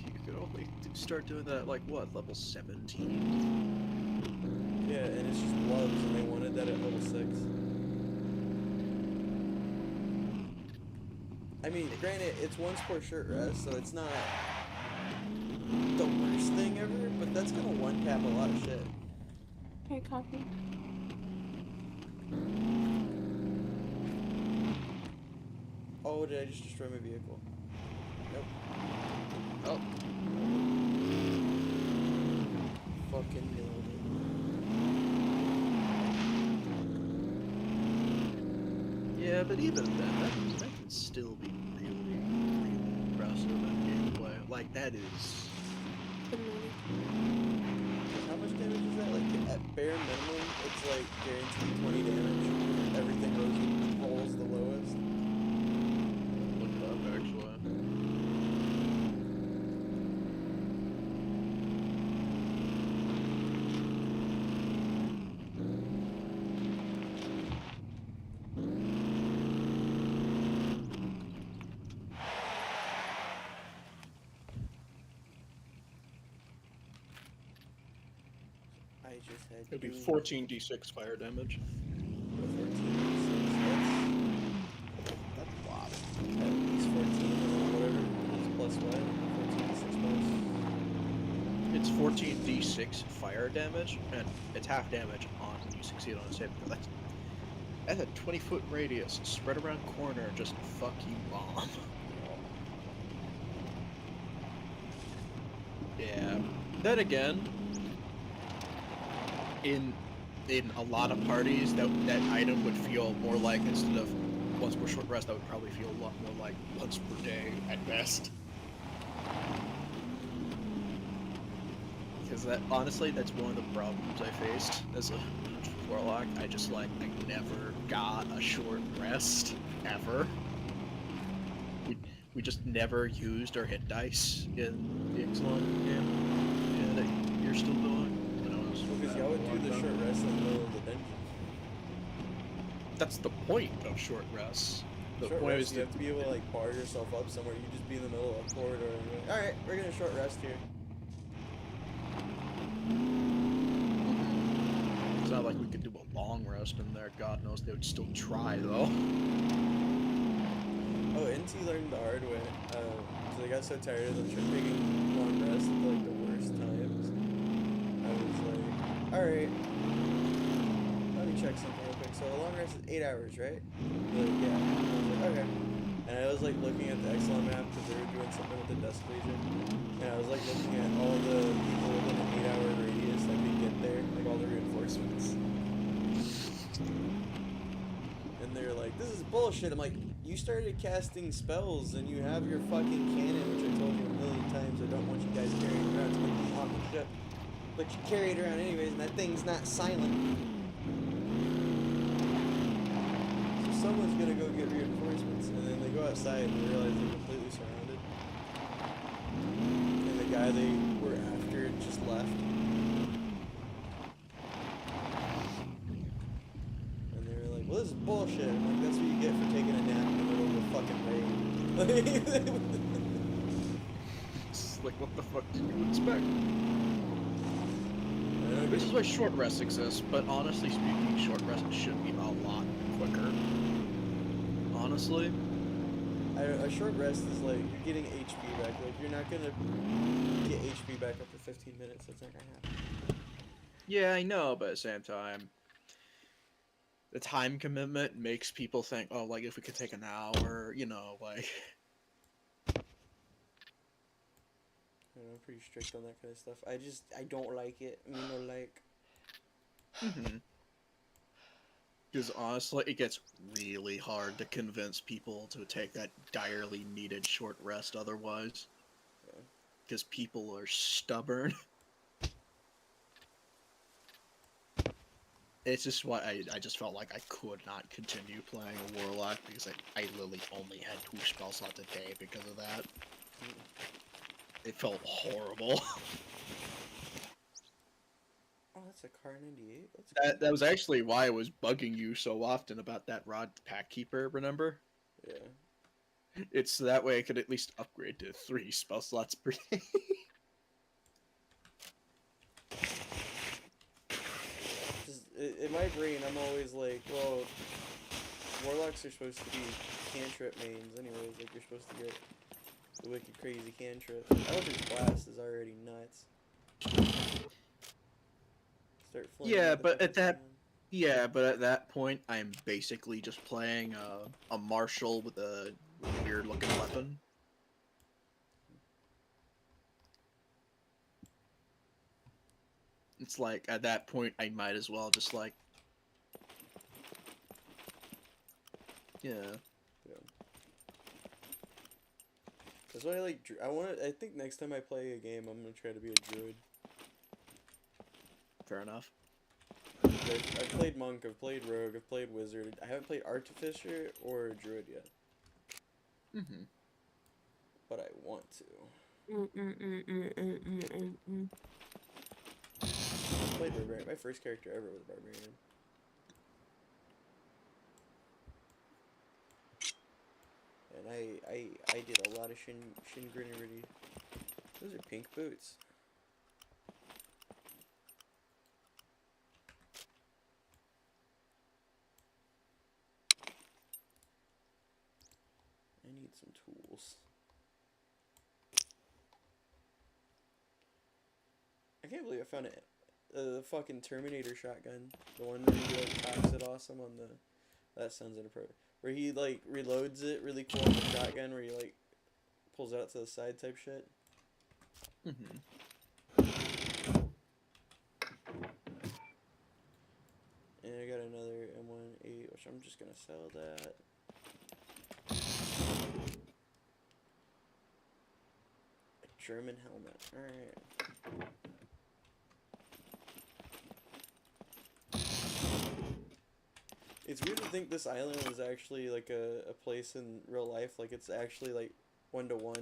Speaker 2: You could only start doing that at like what, level 17?
Speaker 1: Yeah, and it's just gloves, and they wanted that at level 6. I mean, granted, it's once per short rest, so it's not the worst thing ever, but that's gonna one-tap a lot of shit.
Speaker 4: Okay, copy.
Speaker 1: Oh, did I just destroy my vehicle? Nope.
Speaker 2: Oh.
Speaker 1: Fucking nailed it.
Speaker 2: Yeah, but even then, that can still be really, really impressive in gameplay. Like, that is...
Speaker 1: How much damage is that? Like, at bare minimum, it's like guaranteed 20 damage. Everything rolls the lowest.
Speaker 2: Look it up, actually.
Speaker 1: I just had
Speaker 2: It'd be
Speaker 1: to
Speaker 2: 14d6 fire damage.
Speaker 1: 14, that's a lot. At least 14 or whatever. It's plus what? 14 6 plus.
Speaker 2: It's 14d6 fire damage, and it's half damage on when you succeed on a saving throw. That's a 20-foot radius, spread around corner, just fuck you bomb. Yeah. Then again, in a lot of parties, that item would feel more like, instead of once per short rest, that would probably feel a lot more like once per day at best. Because that, honestly, that's one of the problems I faced as a warlock. I never got a short rest ever. We just never used our hit dice in the Excellent game. Yeah, that you're still doing.
Speaker 1: Because y'all would do the short rest in the middle of the dungeon.
Speaker 2: That's the point of short rests. The
Speaker 1: Short
Speaker 2: point
Speaker 1: rest,
Speaker 2: is
Speaker 1: you have to be able to like bar yourself up somewhere. You just be in the middle of a corridor and you're like, alright, we're gonna short rest here.
Speaker 2: It's not like we could do a long rest in there. God knows they would still try though.
Speaker 1: Oh, NT learned the hard way. So they got so tired of them taking long rests at like the worst times. I was like, alright, let me check something real quick. So a long rest is 8 hours, right? They're like, yeah. I was like, okay. And I was like looking at the Excellent map because they were doing something with the Dusk Legion. And I was like looking at all the people within an 8-hour radius that could get there, like all the reinforcements. And they're like, this is bullshit. I'm like, you started casting spells and you have your fucking cannon, which I told you a million times I don't want you guys carrying around to make you on the ship. But you carry it around anyways, and that thing's not silent. So someone's gonna go get reinforcements, and then they go outside and they realize they're completely surrounded. And the guy they were after just left. And they were like, well, this is bullshit. I'm like, that's what you get for taking a nap in the middle of a fucking raid.
Speaker 2: It's like, what the fuck did you expect? This is why short rests exist, but honestly speaking, short rests should be a lot quicker. Honestly.
Speaker 1: A short rest is like, you're getting HP back. Like, you're not gonna get HP back after 15 minutes. That's not gonna happen.
Speaker 2: Yeah, I know, but at the same time, the time commitment makes people think, oh, like, if we could take an hour, you know, like...
Speaker 1: I'm pretty strict on that kind of stuff. I don't like it. I mean, no like.
Speaker 2: Because honestly, it gets really hard to convince people to take that direly needed short rest otherwise. Because people are stubborn. It's just why I just felt like I could not continue playing a Warlock, because I literally only had 2 spell slots a day because of that. It felt horrible.
Speaker 1: Oh, that's a car 98.
Speaker 2: That was actually why I was bugging you so often about that Rod Pack Keeper, remember?
Speaker 1: Yeah.
Speaker 2: It's so that way I could at least upgrade to 3 spell slots per day.
Speaker 1: In my brain, I'm always like, well, Warlocks are supposed to be cantrip mains anyways. Like, you're supposed to get the wicked crazy cantrip. Eldritch Blast is already nuts. Start
Speaker 2: Yeah, but at that point, I'm basically just playing a marshal with a weird-looking weapon. It's like, at that point, I might as well just, like... Yeah.
Speaker 1: That's why I like, I think next time I play a game, I'm gonna try to be a druid.
Speaker 2: Fair enough.
Speaker 1: I've played monk, I've played rogue, I've played wizard. I haven't played artificer or druid yet. But I want to. I played barbarian. My first character ever was barbarian. And I did a lot of shin grinnery. Those are pink boots. I need some tools. I can't believe I found it. The fucking Terminator shotgun. The one where he like cocks it awesome on the... That sounds inappropriate. Where he like reloads it really cool on the shotgun, where he like pulls out to the side type shit. And I got another M18, which I'm just gonna sell that. A German helmet. Alright. It's weird to think this island was actually like a place in real life. Like it's actually like 1-to-1,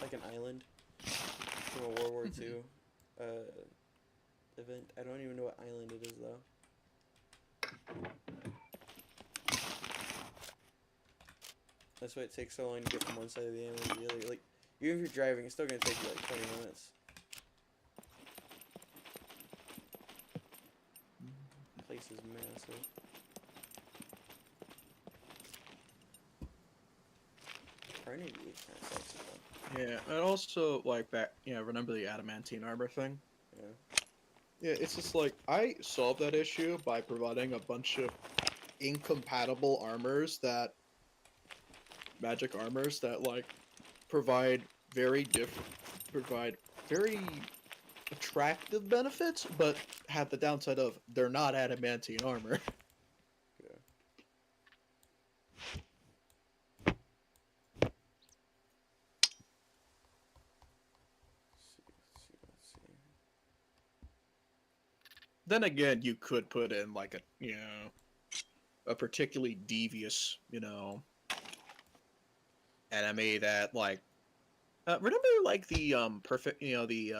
Speaker 1: like an island from a World War II event. I don't even know what island it is though. That's why it takes so long to get from one side of the island to the other. Like even if you're driving, it's still gonna take you like 20 minutes. The place is massive. Carnegie kind of sucks though.
Speaker 2: Yeah, and also like back, remember the adamantine armor thing?
Speaker 1: Yeah.
Speaker 2: Yeah, it's just like I solved that issue by providing a bunch of incompatible magic armors that like provide very attractive benefits, but have the downside of they're not adamantine armor.
Speaker 1: Yeah. Let's see.
Speaker 2: Then again, you could put in like a particularly devious, enemy that like remember like the perfect the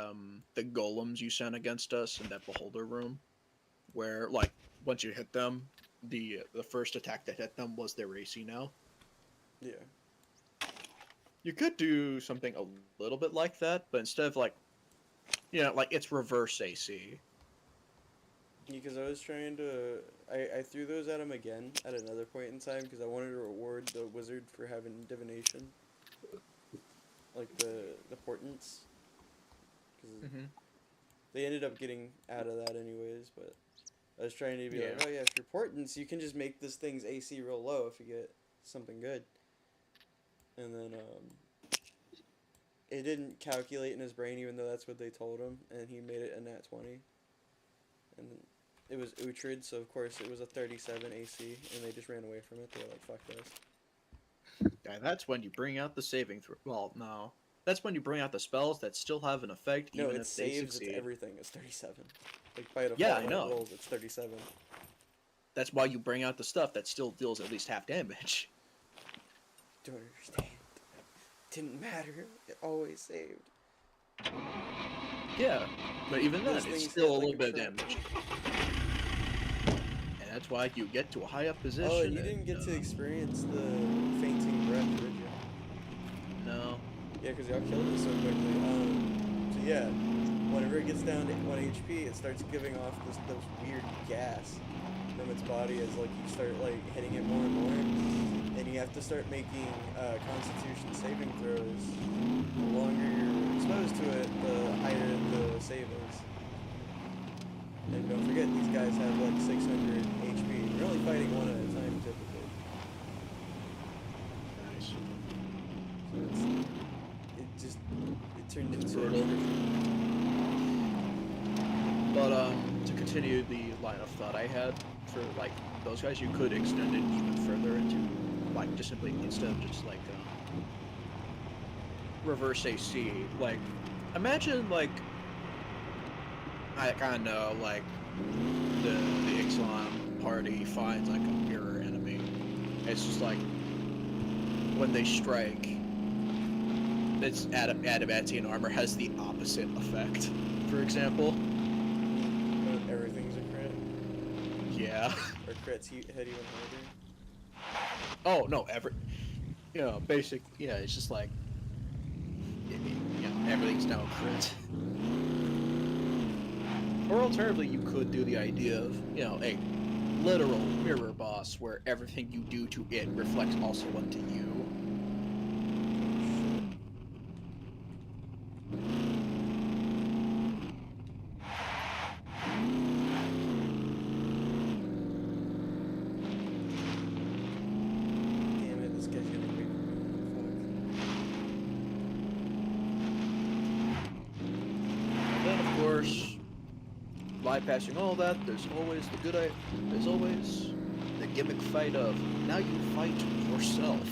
Speaker 2: golems you sent against us in that beholder room, where like once you hit them, the first attack that hit them was their AC now.
Speaker 1: Yeah.
Speaker 2: You could do something a little bit like that, but instead of like like it's reverse AC.
Speaker 1: Because I was trying to, I threw those at him again at another point in time because I wanted to reward the wizard for having divination, like the portents. Because they ended up getting out of that anyways. But I was trying to be like, oh yeah, if you're portents, you can just make this thing's AC real low if you get something good. And then it didn't calculate in his brain, even though that's what they told him, and he made it a nat 20. And it was Uhtred, so of course it was a 37 AC, and they just ran away from it. They were like, fuck this.
Speaker 2: Yeah, that's when you bring out the saving throw. Well, no. That's when you bring out the spells that still have an effect,
Speaker 1: No,
Speaker 2: even
Speaker 1: it
Speaker 2: if they
Speaker 1: saves
Speaker 2: succeed.
Speaker 1: everything. It's 37. Like, by default,
Speaker 2: Yeah, I
Speaker 1: when
Speaker 2: know.
Speaker 1: it rolls, it's 37.
Speaker 2: That's why you bring out the stuff that still deals at least half damage.
Speaker 1: Don't understand. Didn't matter. It always saved.
Speaker 2: Yeah, but even then,
Speaker 1: Those
Speaker 2: it's
Speaker 1: things
Speaker 2: still a
Speaker 1: hit like
Speaker 2: little bit of
Speaker 1: truck.
Speaker 2: damage. And that's why you get to a high up position.
Speaker 1: Oh, and you didn't get to experience the fainting breath, did you?
Speaker 2: No.
Speaker 1: Yeah, because y'all killed it so quickly. So yeah, whenever it gets down to 1 HP, it starts giving off those weird gas from its body as like you start like hitting it more and more, and you have to start making Constitution saving throws. The longer you're exposed to it, the higher the save is. And don't forget, these guys have like 600 HP. You're only fighting one at a time typically.
Speaker 2: Nice.
Speaker 1: So it turned into
Speaker 2: Brutal. But to continue the line of thought I had for like those guys, you could extend it even further into like just simply instead of just like reverse AC. Like imagine like I kind of know like the Ixalan party finds like a mirror enemy. It's just like when they strike, its adamantine armor has the opposite effect. For example.
Speaker 1: Everything's a crit.
Speaker 2: Yeah.
Speaker 1: Or crits hit even harder.
Speaker 2: Oh no, basic. Yeah, it's just like everything's now a crit. Or alternatively, you could do the idea of a literal mirror boss where everything you do to it reflects also onto you.
Speaker 1: Damn it, this guy's gonna wait for me.
Speaker 2: And then of course, bypassing all that, there's always there's always the gimmick fight of now you fight yourself.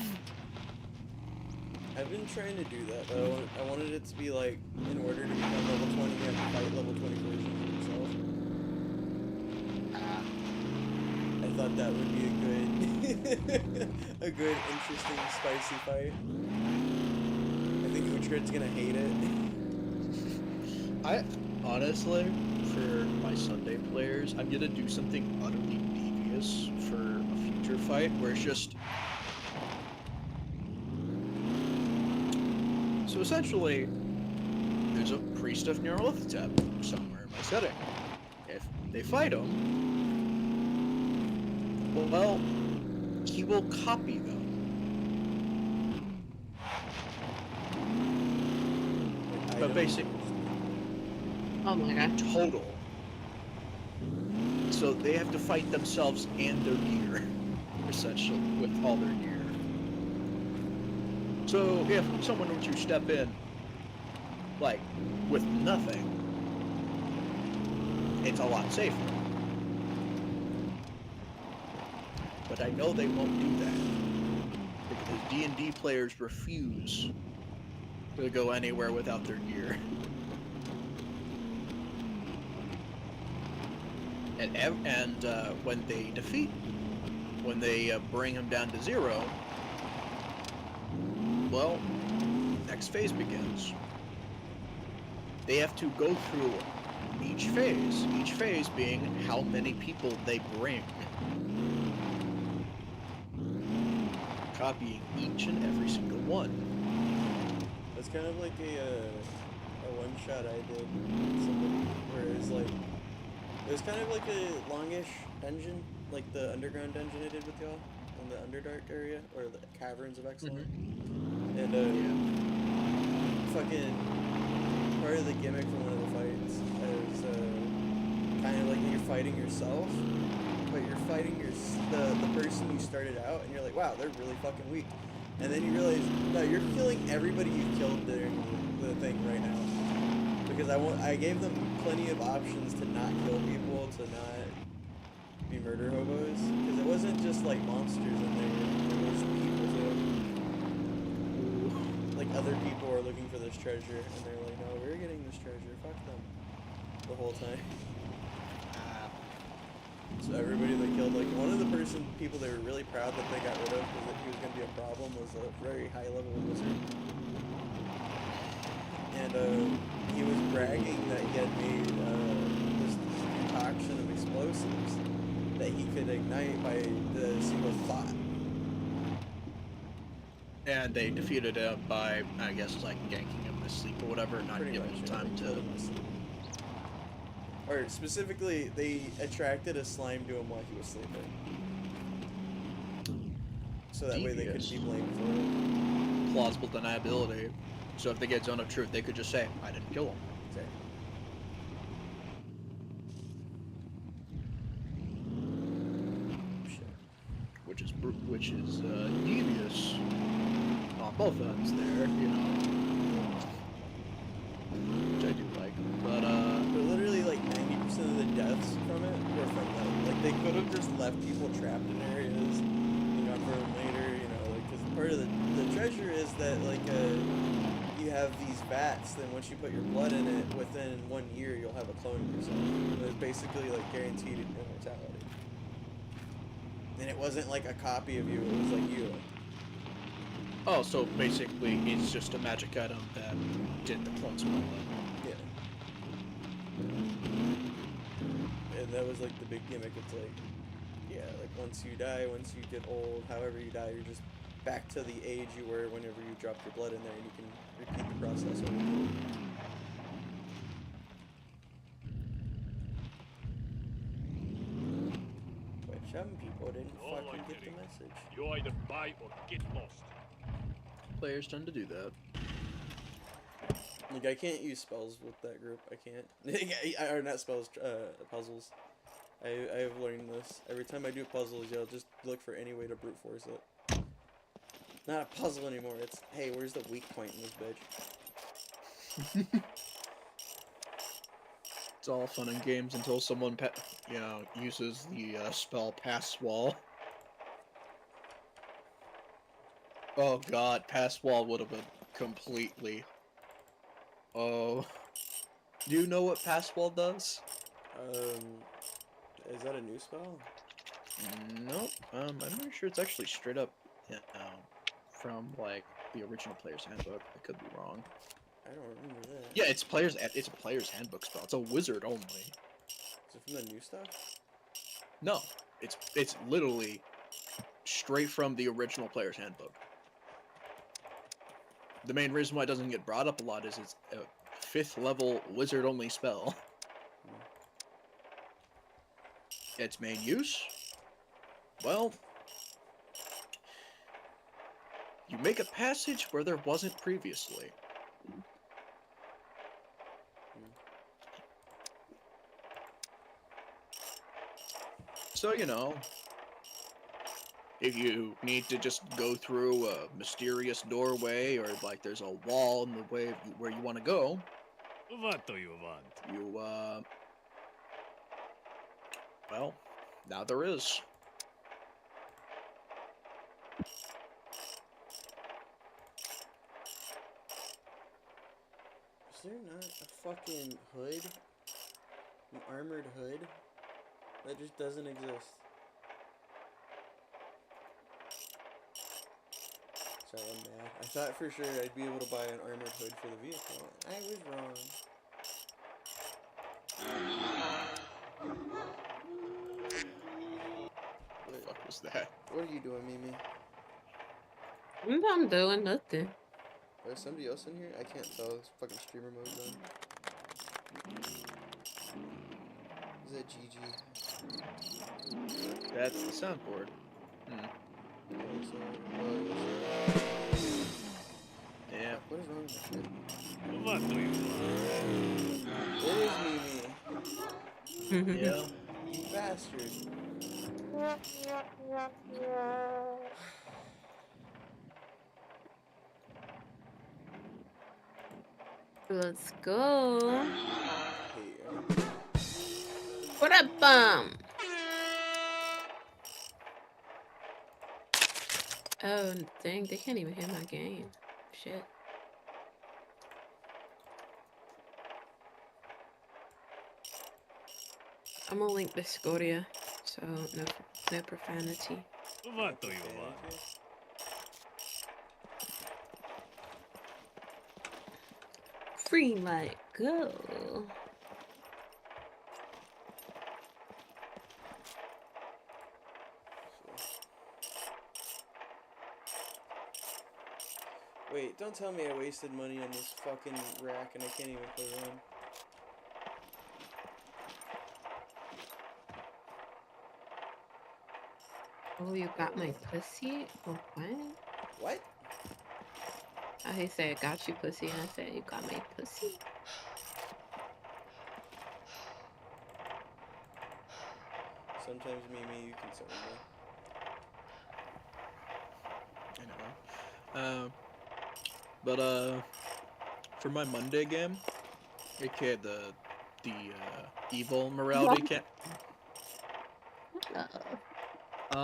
Speaker 1: I've been trying to do that, but I wanted it to be like, in order to become level 20, you have to fight level 20 versions of yourself. I thought that would be a good, interesting, spicy fight. I think Uhtred's gonna hate it.
Speaker 2: I honestly, for my Sunday players, I'm gonna do something utterly devious for a future fight where it's just. So essentially, there's a priest of Nyarlathotep somewhere in my setting. If they fight him, well, he will copy them. But basically,
Speaker 4: Oh my god.
Speaker 2: total. So they have to fight themselves and their gear, essentially, with all their gear. So if someone were to step in, like, with nothing, it's a lot safer. But I know they won't do that, because D&D players refuse to go anywhere without their gear. And when they bring him down to 0, well, next phase begins. They have to go through each phase being how many people they bring. Copying each and every single one.
Speaker 1: It's kind of like a one-shot I did with somebody, where it's like, it was kind of like a longish dungeon, like the underground dungeon I did with y'all, in the Underdark area, or the Caverns of Excellence. And fucking part of the gimmick from one of the fights is kind of like you're fighting yourself, but you're fighting the person you started out, and you're like, wow, they're really fucking weak. And then you realize, no, you're killing everybody you've killed during the thing right now. Because I gave them plenty of options to not kill people, to not be murder hobos. Because it wasn't just like monsters in there, there was people too. Like other people are looking for this treasure, and they're like, no, we're getting this treasure, fuck them. The whole time. So everybody they killed, like one of the people they were really proud that they got rid of because he was going to be a problem was a very high level wizard. And he was bragging that he had made this concoction of explosives that he could ignite by the single thought.
Speaker 2: And they defeated him by, I guess, like ganking him to sleep or whatever, not
Speaker 1: Pretty
Speaker 2: giving
Speaker 1: much,
Speaker 2: him
Speaker 1: yeah,
Speaker 2: time
Speaker 1: they
Speaker 2: to.
Speaker 1: killed him with sleep. Or specifically, they attracted a slime to him while he was sleeping. So that way they couldn't be blamed for it.
Speaker 2: Plausible deniability. So if they get zone of truth, they could just say, I didn't kill him.
Speaker 1: Exactly. Shit.
Speaker 2: Which is devious on both ends there, you know. Which I do like. But
Speaker 1: literally like 90% of the deaths from it were from them. Like they could have just left people trapped in areas, you know, for later, you know, like because part of the treasure is that like you have these vats. Then once you put your blood in it, within 1 year you'll have a clone of yourself. So it's basically like guaranteed immortality. And it wasn't like a copy of you; it was like you.
Speaker 2: oh, so basically it's just a magic item that did the clone spell.
Speaker 1: Yeah. And that was like the big gimmick. It's like, yeah, like once you die, once you get old, however you die, you're just back to the age you were whenever you dropped your blood in there, and you can repeat the process over again. But some people didn't fucking get the message.
Speaker 5: You either buy or get lost.
Speaker 2: Players tend to do that.
Speaker 1: Like I can't use spells with that group. I can't. Or not spells. Puzzles. I have learned this. Every time I do puzzles, y'all just look for any way to brute force it. Not a puzzle anymore. It's, hey, where's the weak point in this bitch?
Speaker 2: It's all fun and games until someone, uses the spell Pass Wall. Oh god, Pass Wall would have been completely... Oh... Do you know what Pass Wall does?
Speaker 1: Is that a new spell?
Speaker 2: Nope. I'm pretty sure it's actually straight up from, like, the original Player's Handbook. I could be wrong.
Speaker 1: I don't remember that.
Speaker 2: Yeah, it's a Player's Handbook spell. It's a wizard only.
Speaker 1: Is it from the new stuff?
Speaker 2: No, it's literally straight from the original Player's Handbook. The main reason why it doesn't get brought up a lot is it's a 5th level wizard only spell. Its main use? Well, you make a passage where there wasn't previously. So, if you need to just go through a mysterious doorway, or like there's a wall in the way of where you want to go,
Speaker 5: What do you want?
Speaker 2: you, well, now there is.
Speaker 1: Is there not a fucking hood? An armored hood? That just doesn't exist. Sorry, I'm mad. I thought for sure I'd be able to buy an armored hood for the vehicle. I was wrong.
Speaker 2: What the fuck was that?
Speaker 1: What are you doing, Mimi?
Speaker 4: I'm doing nothing.
Speaker 1: There's somebody else in here? I can't tell. This fucking streamer mode's on. Is that GG?
Speaker 2: That's the soundboard. Yeah.
Speaker 1: What is wrong with that shit?
Speaker 5: What do you
Speaker 1: Where is Mimi?
Speaker 2: Yeah.
Speaker 1: You bastard.
Speaker 4: Let's go.
Speaker 1: Here.
Speaker 4: What up, bum? Oh, dang, they can't even hear my game. Shit. I'm gonna link Discordia, so no profanity.
Speaker 5: want? What do you want?
Speaker 4: Free light, go.
Speaker 1: Wait, don't tell me I wasted money on this fucking rack and I can't even put it on.
Speaker 4: Oh, you got my pussy? Oh, what?
Speaker 1: What?
Speaker 4: Oh, he said, got you pussy, and I said, you got my pussy?
Speaker 1: Sometimes, Mimi, you concern me.
Speaker 2: I know. But for my Monday game, aka the evil morality camp. You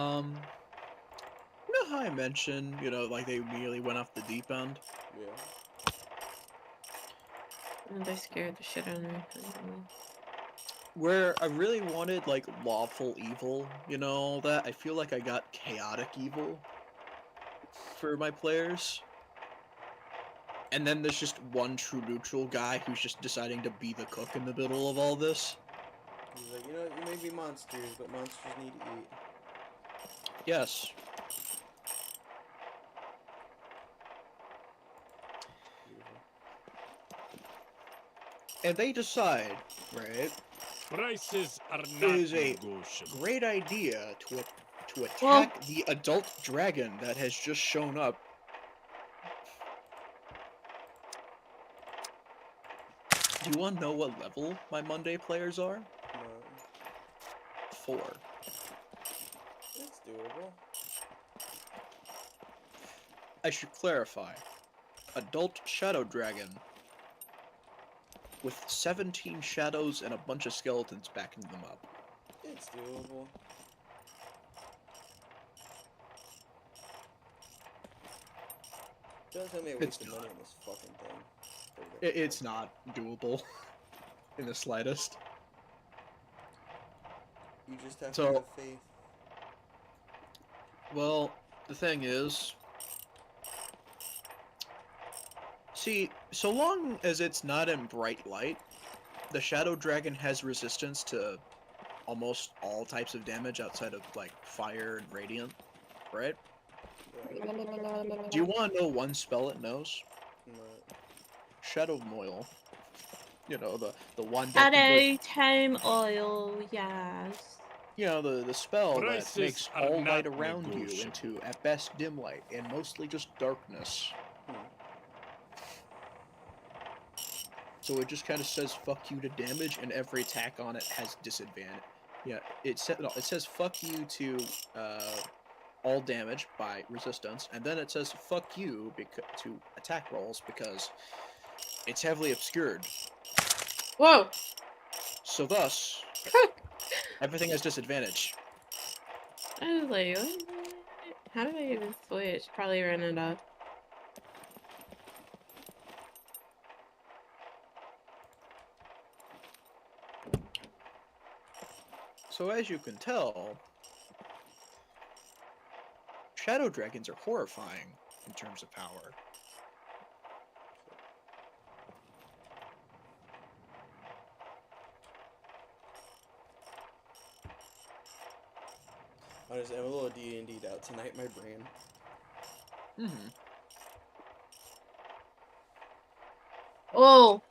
Speaker 2: know how I mentioned, like they immediately went off the deep end?
Speaker 1: Yeah.
Speaker 4: And they scared the shit out of me.
Speaker 2: Where I really wanted, like, lawful evil, all that, I feel like I got chaotic evil for my players. And then there's just one true neutral guy who's just deciding to be the cook in the middle of all this.
Speaker 1: He's like, you may be monsters, but monsters need to eat.
Speaker 2: Yes.
Speaker 1: Beautiful.
Speaker 2: And they decide, right,
Speaker 5: Prices are
Speaker 2: it
Speaker 5: not
Speaker 2: is a
Speaker 5: negotiable.
Speaker 2: great idea to attack the adult dragon that has just shown up. Do you want to know what level my Monday players are?
Speaker 1: No.
Speaker 2: 4.
Speaker 1: It's doable.
Speaker 2: I should clarify. Adult Shadow Dragon with 17 shadows and a bunch of skeletons backing them up.
Speaker 1: It's doable. Don't tell me I
Speaker 2: It's
Speaker 1: wasted
Speaker 2: not.
Speaker 1: money on this fucking thing.
Speaker 2: It's not doable in the slightest.
Speaker 1: You just have to
Speaker 2: So-
Speaker 1: have faith.
Speaker 2: Well, the thing is, see, so long as it's not in bright light, the Shadow Dragon has resistance to almost all types of damage outside of, like, fire and radiant, right?
Speaker 1: Right.
Speaker 2: Do you want to know one spell it knows?
Speaker 1: But
Speaker 2: Shadow Moil. You know, the one that
Speaker 4: Shadow Tome Oil, yes.
Speaker 2: you know, the spell that
Speaker 5: Prices
Speaker 2: makes
Speaker 5: are
Speaker 2: all light
Speaker 5: not
Speaker 2: around you
Speaker 5: negotiable.
Speaker 2: into, at best, dim light, and mostly just darkness. So it just kind of says "fuck you" to damage, and every attack on it has disadvantage. Yeah, it says "fuck you" to all damage by resistance, and then it says "fuck you" to attack rolls because it's heavily obscured.
Speaker 4: Whoa!
Speaker 2: So thus, everything has disadvantage.
Speaker 4: I was like, what? How do I even switch? Probably run it up.
Speaker 2: So as you can tell, shadow dragons are horrifying in terms of power.
Speaker 1: honestly, I'm a little D&D'd out tonight, my brain.
Speaker 2: Mm-hmm.
Speaker 4: Oh!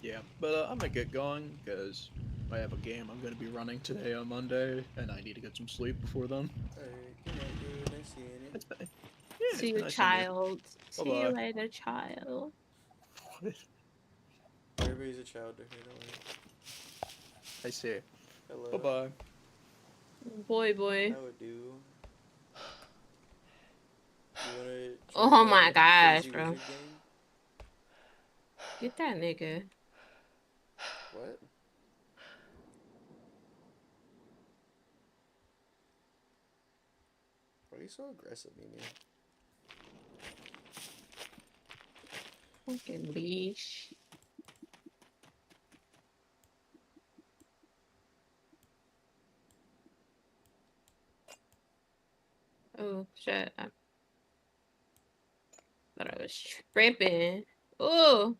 Speaker 2: Yeah, but I'm gonna get going because I have a game I'm gonna be running today on Monday, and I need to get some sleep before then.
Speaker 1: Alright, good night, dude. Nice seeing you.
Speaker 2: It's been, yeah, it's
Speaker 4: See
Speaker 2: been
Speaker 4: you,
Speaker 2: nice seeing you.
Speaker 4: child. See you
Speaker 2: Bye-bye.
Speaker 4: later, child.
Speaker 1: Everybody's a child to her, don't worry.
Speaker 2: I see.
Speaker 1: Hello.
Speaker 2: Bye-bye.
Speaker 4: Boy.
Speaker 1: How it do? You wanna
Speaker 4: Oh
Speaker 1: join
Speaker 4: my
Speaker 1: the
Speaker 4: gosh,
Speaker 1: Crazy
Speaker 4: bro.
Speaker 1: Wizard gang?
Speaker 4: Get that nigga.
Speaker 1: What? Why are you so aggressive, Mimi?
Speaker 4: Fucking leash. Oh, shit. I thought I was tripping. Oh!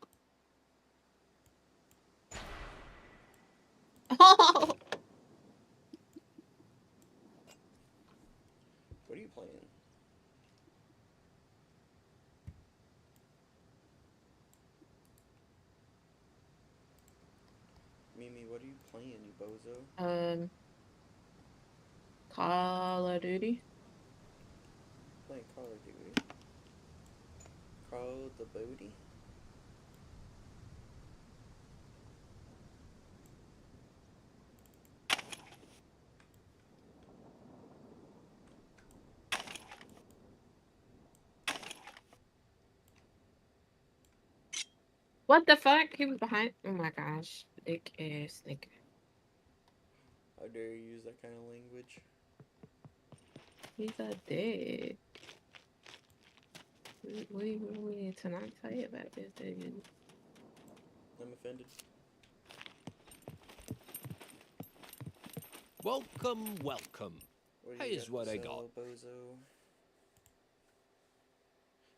Speaker 4: Oh!
Speaker 1: What are you playing? Mimi, what are you playing, you bozo?
Speaker 4: Call of Duty.
Speaker 1: Playing Call of Duty. Call the booty?
Speaker 4: What the fuck? He was behind. Oh my gosh. Dick ass nigga.
Speaker 1: How dare you use that kind of language?
Speaker 4: He's a dick. What do you need to not tell you about this nigga?
Speaker 1: I'm offended.
Speaker 5: Welcome, welcome.
Speaker 1: What do you
Speaker 5: Here's
Speaker 1: got
Speaker 5: what
Speaker 1: to
Speaker 5: I
Speaker 1: sell,
Speaker 5: got.
Speaker 1: bozo?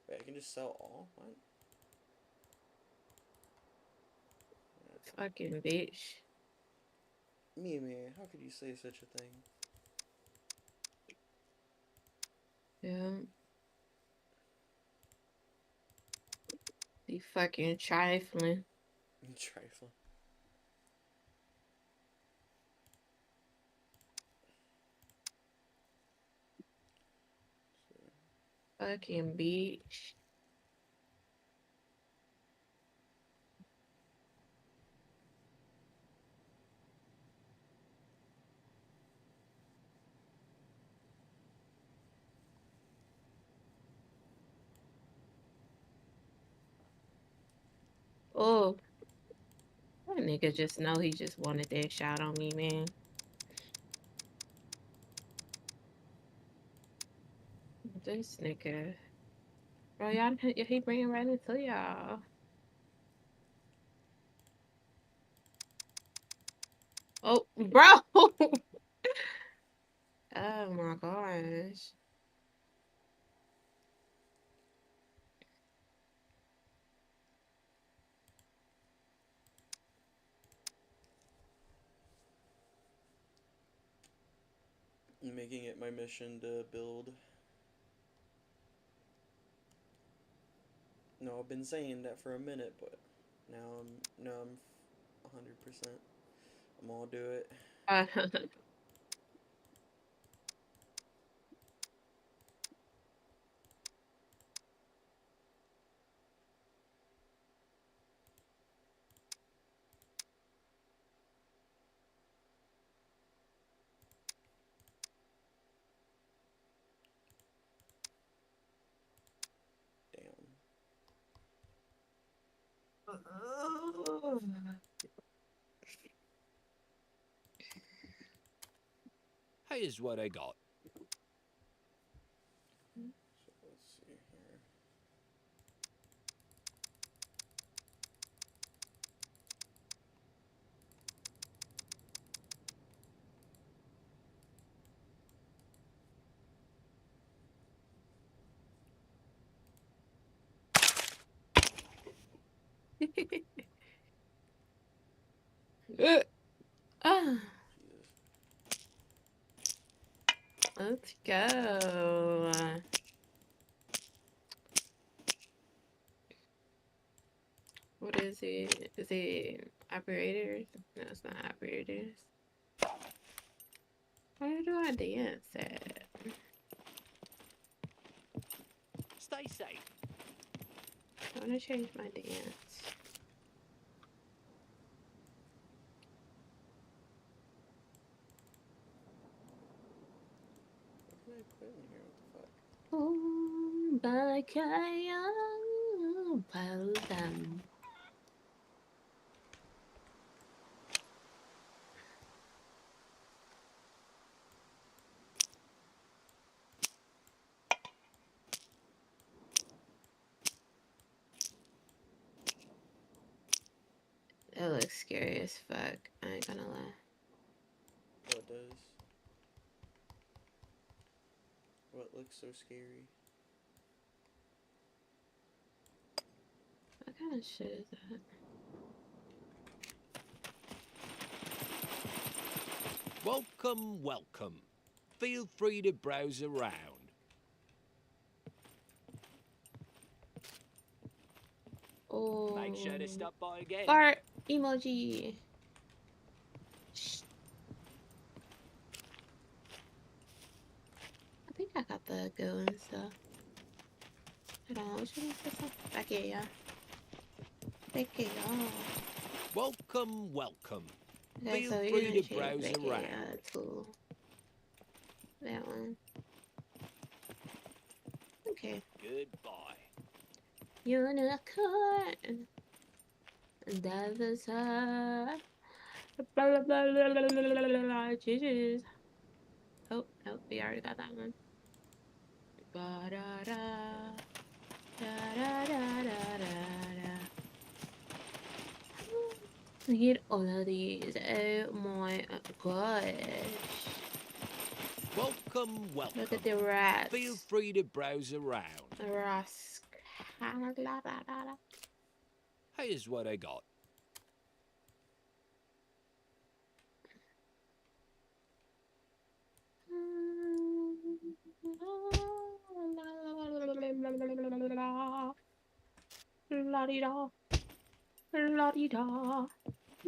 Speaker 1: Wait, I can just sell all? What?
Speaker 4: Fucking bitch.
Speaker 1: Mimi, how could you say such a thing?
Speaker 4: Yeah. You fucking trifling.
Speaker 1: Trifling.
Speaker 4: Fucking bitch. Oh, that nigga just know he just wanted that shot on me, man. This nigga. Bro, y'all, he bringing right into y'all. Oh, bro! Oh my gosh.
Speaker 1: I'm making it my mission to build. No, I've been saying that for a minute, but now I'm 100%. I'm gonna do it. Damn.
Speaker 5: Here's what I got.
Speaker 1: So let's see here.
Speaker 4: Ah,
Speaker 1: Jesus.
Speaker 4: let's go. What is it? Is it operators? No, it's not operators. Where do I dance at?
Speaker 5: Stay safe.
Speaker 4: I want to change my dance.
Speaker 1: What can I put in here? What the fuck?
Speaker 4: Oh, Bakaya, Paladam. That looks scary as fuck. I ain't gonna lie.
Speaker 1: Oh, it does. What looks so scary?
Speaker 4: What kind of shit is that?
Speaker 5: Welcome, welcome. Feel free to browse around.
Speaker 4: Oh.
Speaker 5: Make sure to stop by again.
Speaker 4: Fart emoji. I think I got the good and stuff. Hold on, what should I say? Back here, y'all. Back here, y'all.
Speaker 5: Welcome, welcome.
Speaker 4: Okay,
Speaker 5: Feel
Speaker 4: so you're
Speaker 5: free
Speaker 4: gonna
Speaker 5: to
Speaker 4: change
Speaker 5: browse
Speaker 4: back here,
Speaker 5: around.
Speaker 4: to that one. Okay.
Speaker 5: Goodbye.
Speaker 4: Unicorn. That's the side. Blah, blah, blah, blah, blah, blah, blah, blah, blah. Jesus. Oh, nope, we already got that one. Ba-da-da. Da-da-da-da-da-da. Need all of these. Oh my gosh.
Speaker 5: Welcome, welcome.
Speaker 4: Look at the rats.
Speaker 5: Feel free to browse around.
Speaker 4: The rats.
Speaker 5: Here's what I got.
Speaker 4: La-di-da. La-di-da.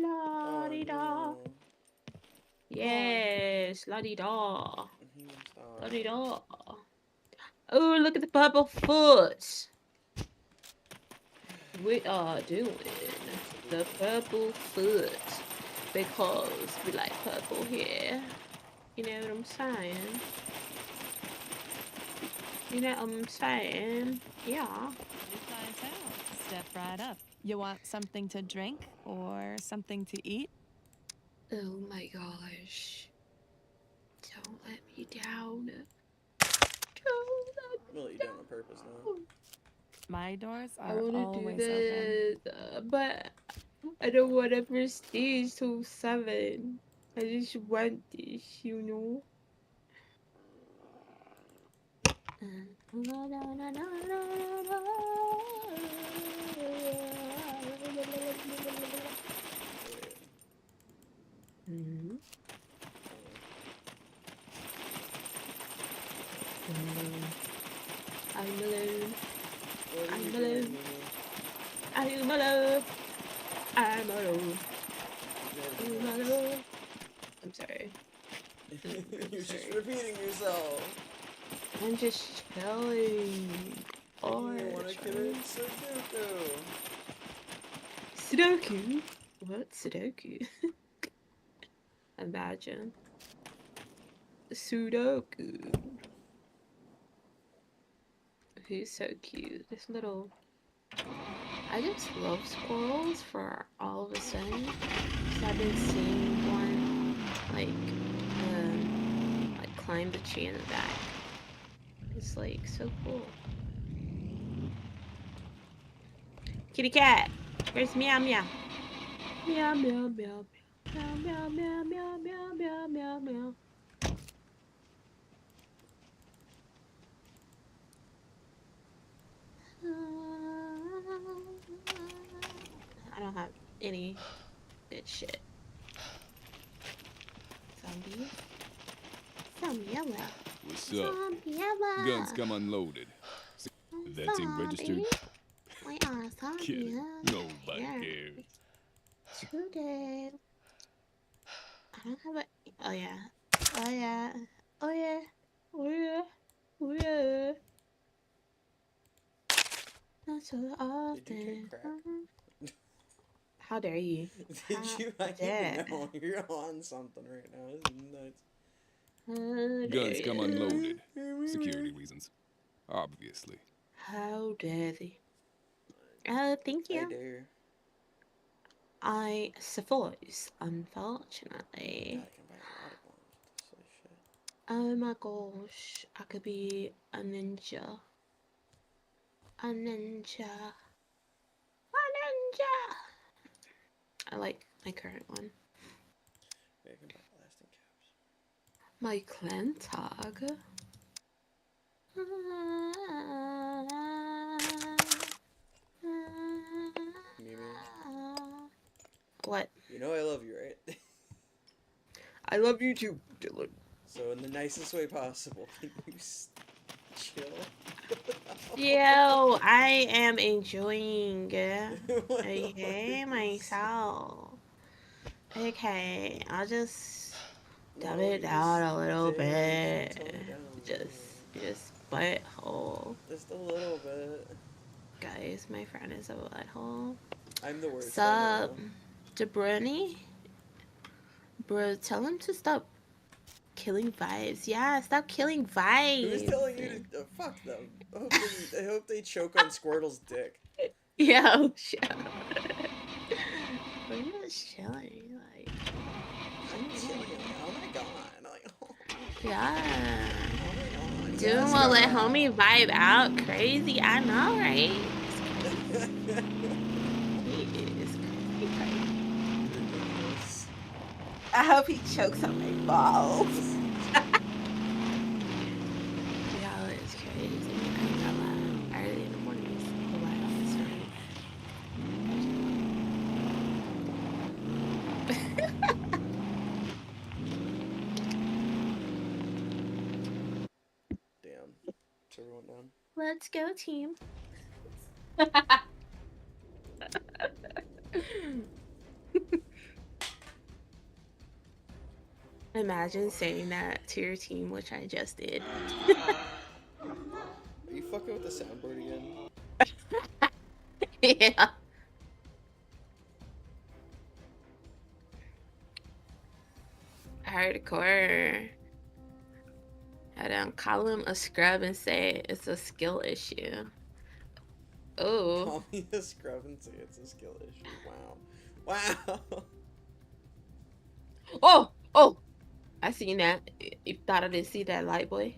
Speaker 1: Oh
Speaker 4: La-di-da.
Speaker 1: no.
Speaker 4: Yes, la-di-da.
Speaker 1: Stop.
Speaker 4: La-di-da. Oh, look at the purple foot. We are doing the purple foot because we like purple here. You know what I'm saying? You know what I'm saying? Yeah.
Speaker 6: New clientele. Step right up. You want something to drink or something to eat?
Speaker 4: Oh my gosh. Don't let me down. Don't let me
Speaker 1: Well, you done on purpose now.
Speaker 4: down.
Speaker 6: My doors
Speaker 4: I
Speaker 6: are
Speaker 4: want to do
Speaker 6: always open.
Speaker 4: this, but I don't want to prestige till 7. I just want this, you know? Mhm. I'm alone.
Speaker 1: What are
Speaker 4: I'm
Speaker 1: you
Speaker 4: alone.
Speaker 1: doing, Mimi?
Speaker 4: I'm alone. I'm alone.
Speaker 1: Very
Speaker 4: I'm
Speaker 1: nice.
Speaker 4: alone. I'm sorry.
Speaker 1: You're just
Speaker 4: Sorry.
Speaker 1: repeating yourself.
Speaker 4: I'm just chilling. All
Speaker 1: You want
Speaker 4: the
Speaker 1: to commit
Speaker 4: time.
Speaker 1: Sudoku.
Speaker 4: Sudoku? What? Sudoku? Imagine. Sudoku. Who's so cute? This little. I just love squirrels for all of a sudden. Because I've been seeing one, like climb the tree in the back. It's like so cool. Kitty cat! Where's meow meow? Meow meow meow meow meow meow meow meow meow meow meow. I don't have any good shit. Zombie. Zombie.
Speaker 7: What's up?
Speaker 4: Zombie.
Speaker 7: Guns come unloaded. That ain't registered.
Speaker 4: We are zombie.
Speaker 7: Kidding. Nobody cares.
Speaker 4: Today. I don't have a. Oh yeah. Oh yeah. Oh yeah. Oh yeah. Oh yeah. Not so
Speaker 1: Did you
Speaker 4: often.
Speaker 1: take crack?
Speaker 4: How dare you?
Speaker 1: Did
Speaker 4: How
Speaker 1: you? I
Speaker 4: dare.
Speaker 1: know you're on something right now. This is nuts.
Speaker 4: How
Speaker 7: Guns
Speaker 4: dare
Speaker 7: come
Speaker 4: you.
Speaker 7: unloaded. Security reasons. Obviously.
Speaker 4: How dare they? Thank
Speaker 1: I
Speaker 4: you.
Speaker 1: dare.
Speaker 4: I suppose,
Speaker 1: God,
Speaker 4: unfortunately.
Speaker 1: I can buy a lot of bombs with this shit.
Speaker 4: Oh my gosh, I could be a ninja. A ninja. A ninja! I like my current one.
Speaker 1: Wait, I can buy blasting caps.
Speaker 4: My clan tag.
Speaker 1: Mimi,
Speaker 4: What?
Speaker 1: you know I love you, right?
Speaker 4: I love you too, Dylan.
Speaker 1: So in the nicest way possible, can you chill?
Speaker 4: Yo, I am enjoying
Speaker 1: What
Speaker 4: okay
Speaker 1: is-
Speaker 4: myself. Okay, I'll just
Speaker 1: No,
Speaker 4: dumb it
Speaker 1: you
Speaker 4: down
Speaker 1: just
Speaker 4: a little
Speaker 1: did.
Speaker 4: bit.
Speaker 1: Tone it down a little.
Speaker 4: Just butthole.
Speaker 1: Just a little bit.
Speaker 4: Guys, my friend is a butthole.
Speaker 1: I'm the worst. I
Speaker 4: Sup,
Speaker 1: know.
Speaker 4: Jabroni? Bro, tell him to stop killing vibes. Yeah, stop killing vibes.
Speaker 1: Who's telling you to fuck them? I hope they choke on Squirtle's dick.
Speaker 4: Yo, shut up. We're just chilling, like.
Speaker 1: I'm chilling. Oh my god. Like, oh
Speaker 4: Yeah.
Speaker 1: my god.
Speaker 4: Doing
Speaker 1: Yes,
Speaker 4: what, let
Speaker 1: girl.
Speaker 4: homie vibe out. Crazy, I know, right? He is crazy. I hope he chokes on my balls. Y'all is crazy. I ain't gonna lie. Early in the morning is a lot on this
Speaker 1: Damn. Is everyone down?
Speaker 4: Let's go, team. Imagine saying that to your team, which I just did.
Speaker 1: Are you fucking with the soundboard again?
Speaker 4: Yeah. Hardcore. I don't call him a scrub and say it's a skill issue. Oh.
Speaker 1: Call me a scrub and say it's a skill issue. Wow. Wow.
Speaker 4: Oh! Oh! I seen that. You thought I didn't see that, light boy?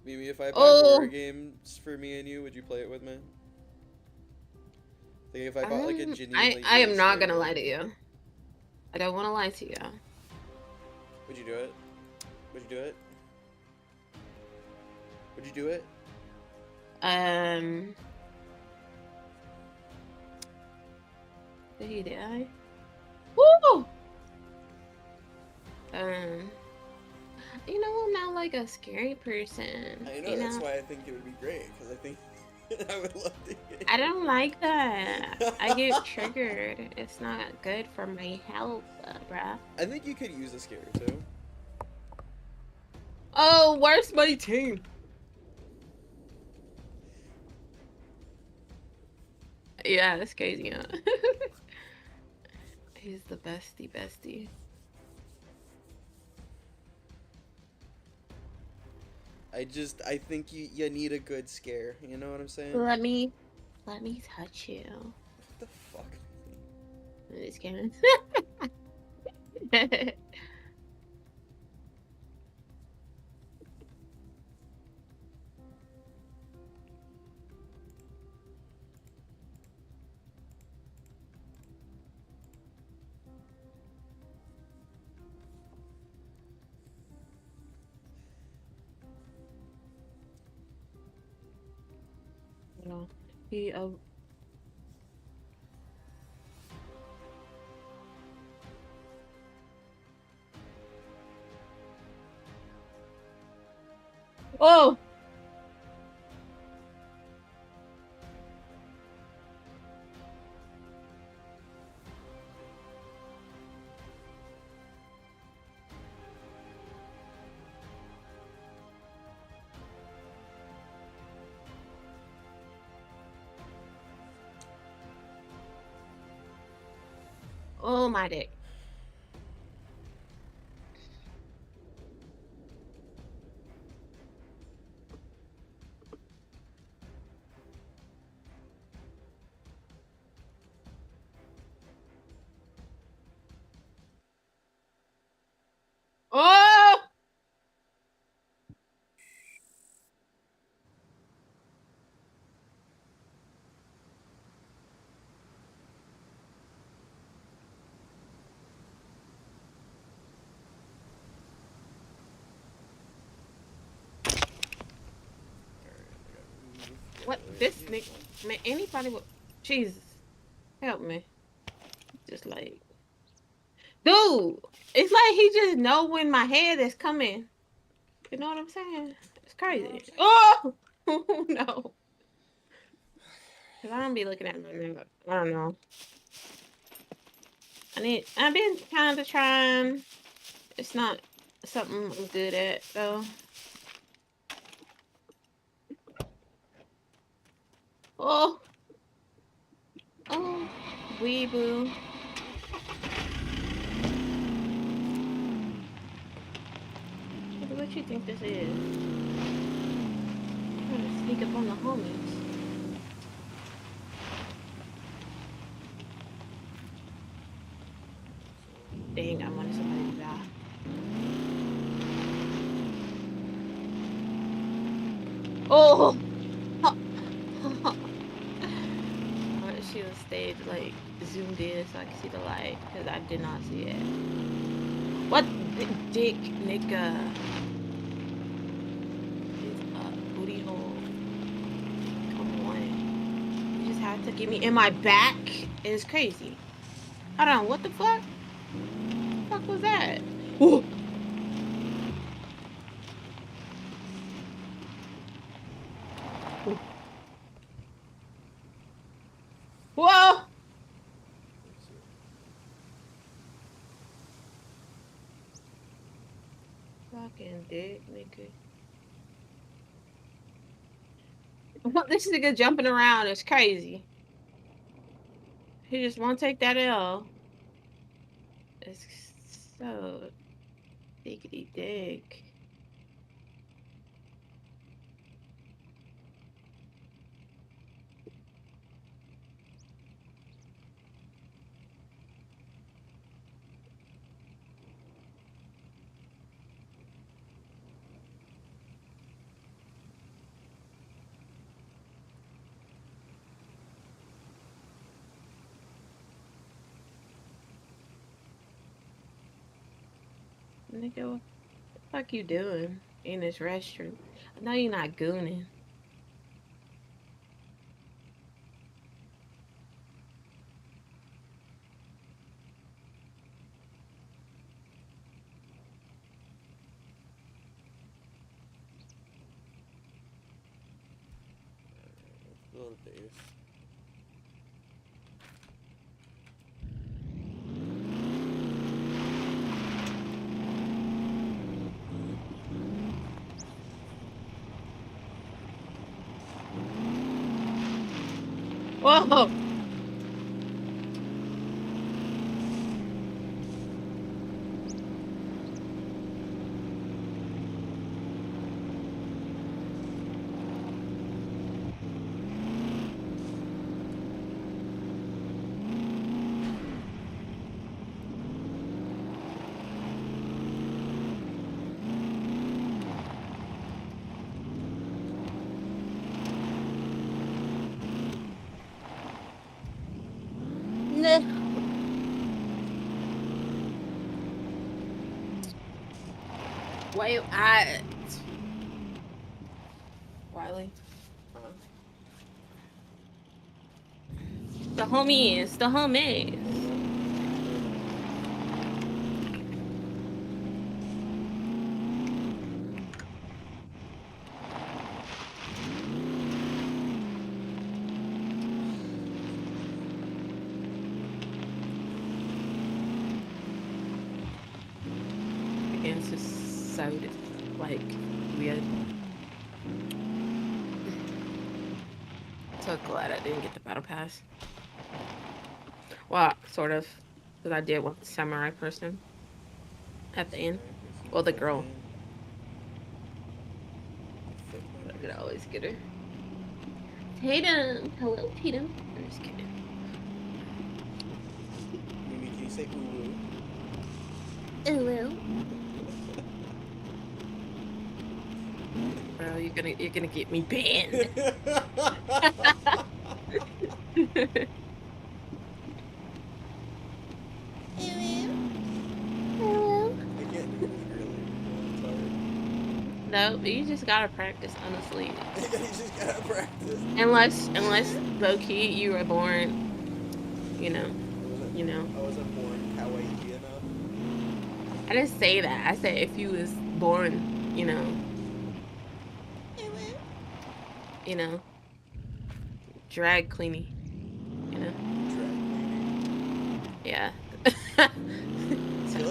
Speaker 1: Mimi, if I buy horror
Speaker 4: Oh!
Speaker 1: games for me and you, would you play it with me? Like if I bought like a
Speaker 4: I
Speaker 1: genuinely
Speaker 4: I
Speaker 1: really
Speaker 4: am not
Speaker 1: scary
Speaker 4: gonna lie
Speaker 1: game,
Speaker 4: to you. I don't want to lie to you.
Speaker 1: would you do it? Would you do it? Would you do it?
Speaker 4: Did he die? Woo! You know, I'm not like a scary person.
Speaker 1: I know,
Speaker 4: You
Speaker 1: that's
Speaker 4: know,
Speaker 1: why I think it would be great, because I think I would love to get
Speaker 4: I don't like that. I get triggered. It's not good for my health, bruh.
Speaker 1: I think you could use a scare too.
Speaker 4: Oh, where's my team? Yeah, that's crazy, huh? He's the bestie.
Speaker 1: I think you need a good scare, you know what I'm saying?
Speaker 4: Let me touch you.
Speaker 1: What the fuck?
Speaker 4: I'm just kidding. No, he Oh! Oh my dick. Oh! What this nigga? Man, anybody would. Jesus, help me. Just like, dude, it's like he just know when my head is coming. You know what I'm saying? It's crazy. Oh no, cause I don't be looking at my nigga. I don't know. I've been kind of trying. It's not something I'm good at though. Oh, oh, weeboo. What you think this is? I'm trying to sneak up on the homies. Dang, I wanted somebody to die. Oh! I wish she was stayed like zoomed in so I could see the light because I did not see it. What the dick, nigga? His booty hole. Come on. You just have to get me in my back. It's crazy. Hold on, what the fuck? What the fuck was that? Ooh. Whoa! Fucking dick, nigga. This nigga jumping around is crazy. He just won't take that L. It's so diggity dick. Nigga, what the fuck you doing in this restroom? I know you're not gooning.
Speaker 1: Let's build a base.
Speaker 4: Whoa! Nah. Wait, Wiley. The homies, the homies. It's just so like weird. So glad I didn't get the battle pass. Well, sort of, because I did want the samurai person at the end. Well, the girl. I could always get her. Tatum! Hello, Tatum. I'm just kidding.
Speaker 1: Mimi, can you say ulu?
Speaker 4: Hello. Bro, you're gonna get me banned.
Speaker 1: I can't do it really.
Speaker 4: No, you just gotta practice, honestly.
Speaker 1: I'm tired. You just gotta practice.
Speaker 4: Unless low key you were born, you know.
Speaker 1: I wasn't born kawaii enough.
Speaker 4: I didn't say that. I said if you was born, drag cleaning, Yeah.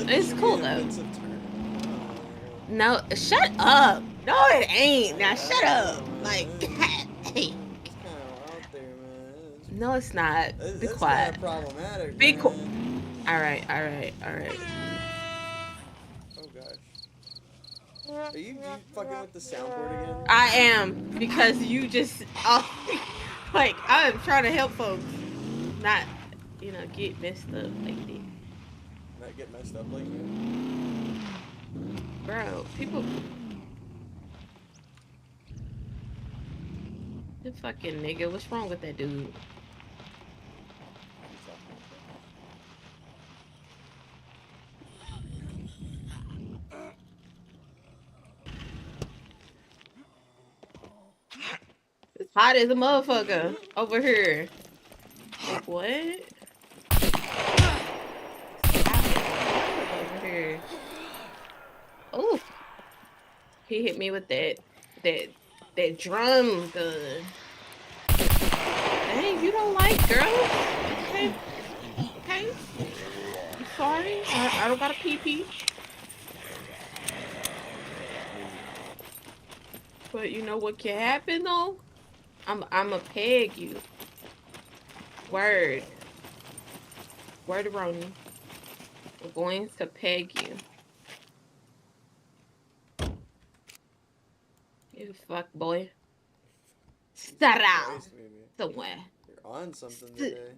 Speaker 4: It's cool though. No, shut up. No, it ain't. Now shut up. Like, hey. No, it's not. Be quiet.
Speaker 1: Problematic.
Speaker 4: Be quiet.
Speaker 1: Man.
Speaker 4: All right.
Speaker 1: Oh gosh. Are you fucking with the soundboard again?
Speaker 4: I am, because you just like, I'm trying to help folks not, get messed up like this.
Speaker 1: Not get messed up like you.
Speaker 4: Bro, people. The fucking nigga, what's wrong with that dude? It's hot as a motherfucker over here. Like, what? Over here. Oh, he hit me with that drum gun. Dang, you don't like girls? Okay. I'm sorry. I don't got a pee-pee. But you know what can happen though? I'ma peg you. Word, Ronnie. I'm going to peg you. You fuck boy. Sit down somewhere.
Speaker 1: You're on something today.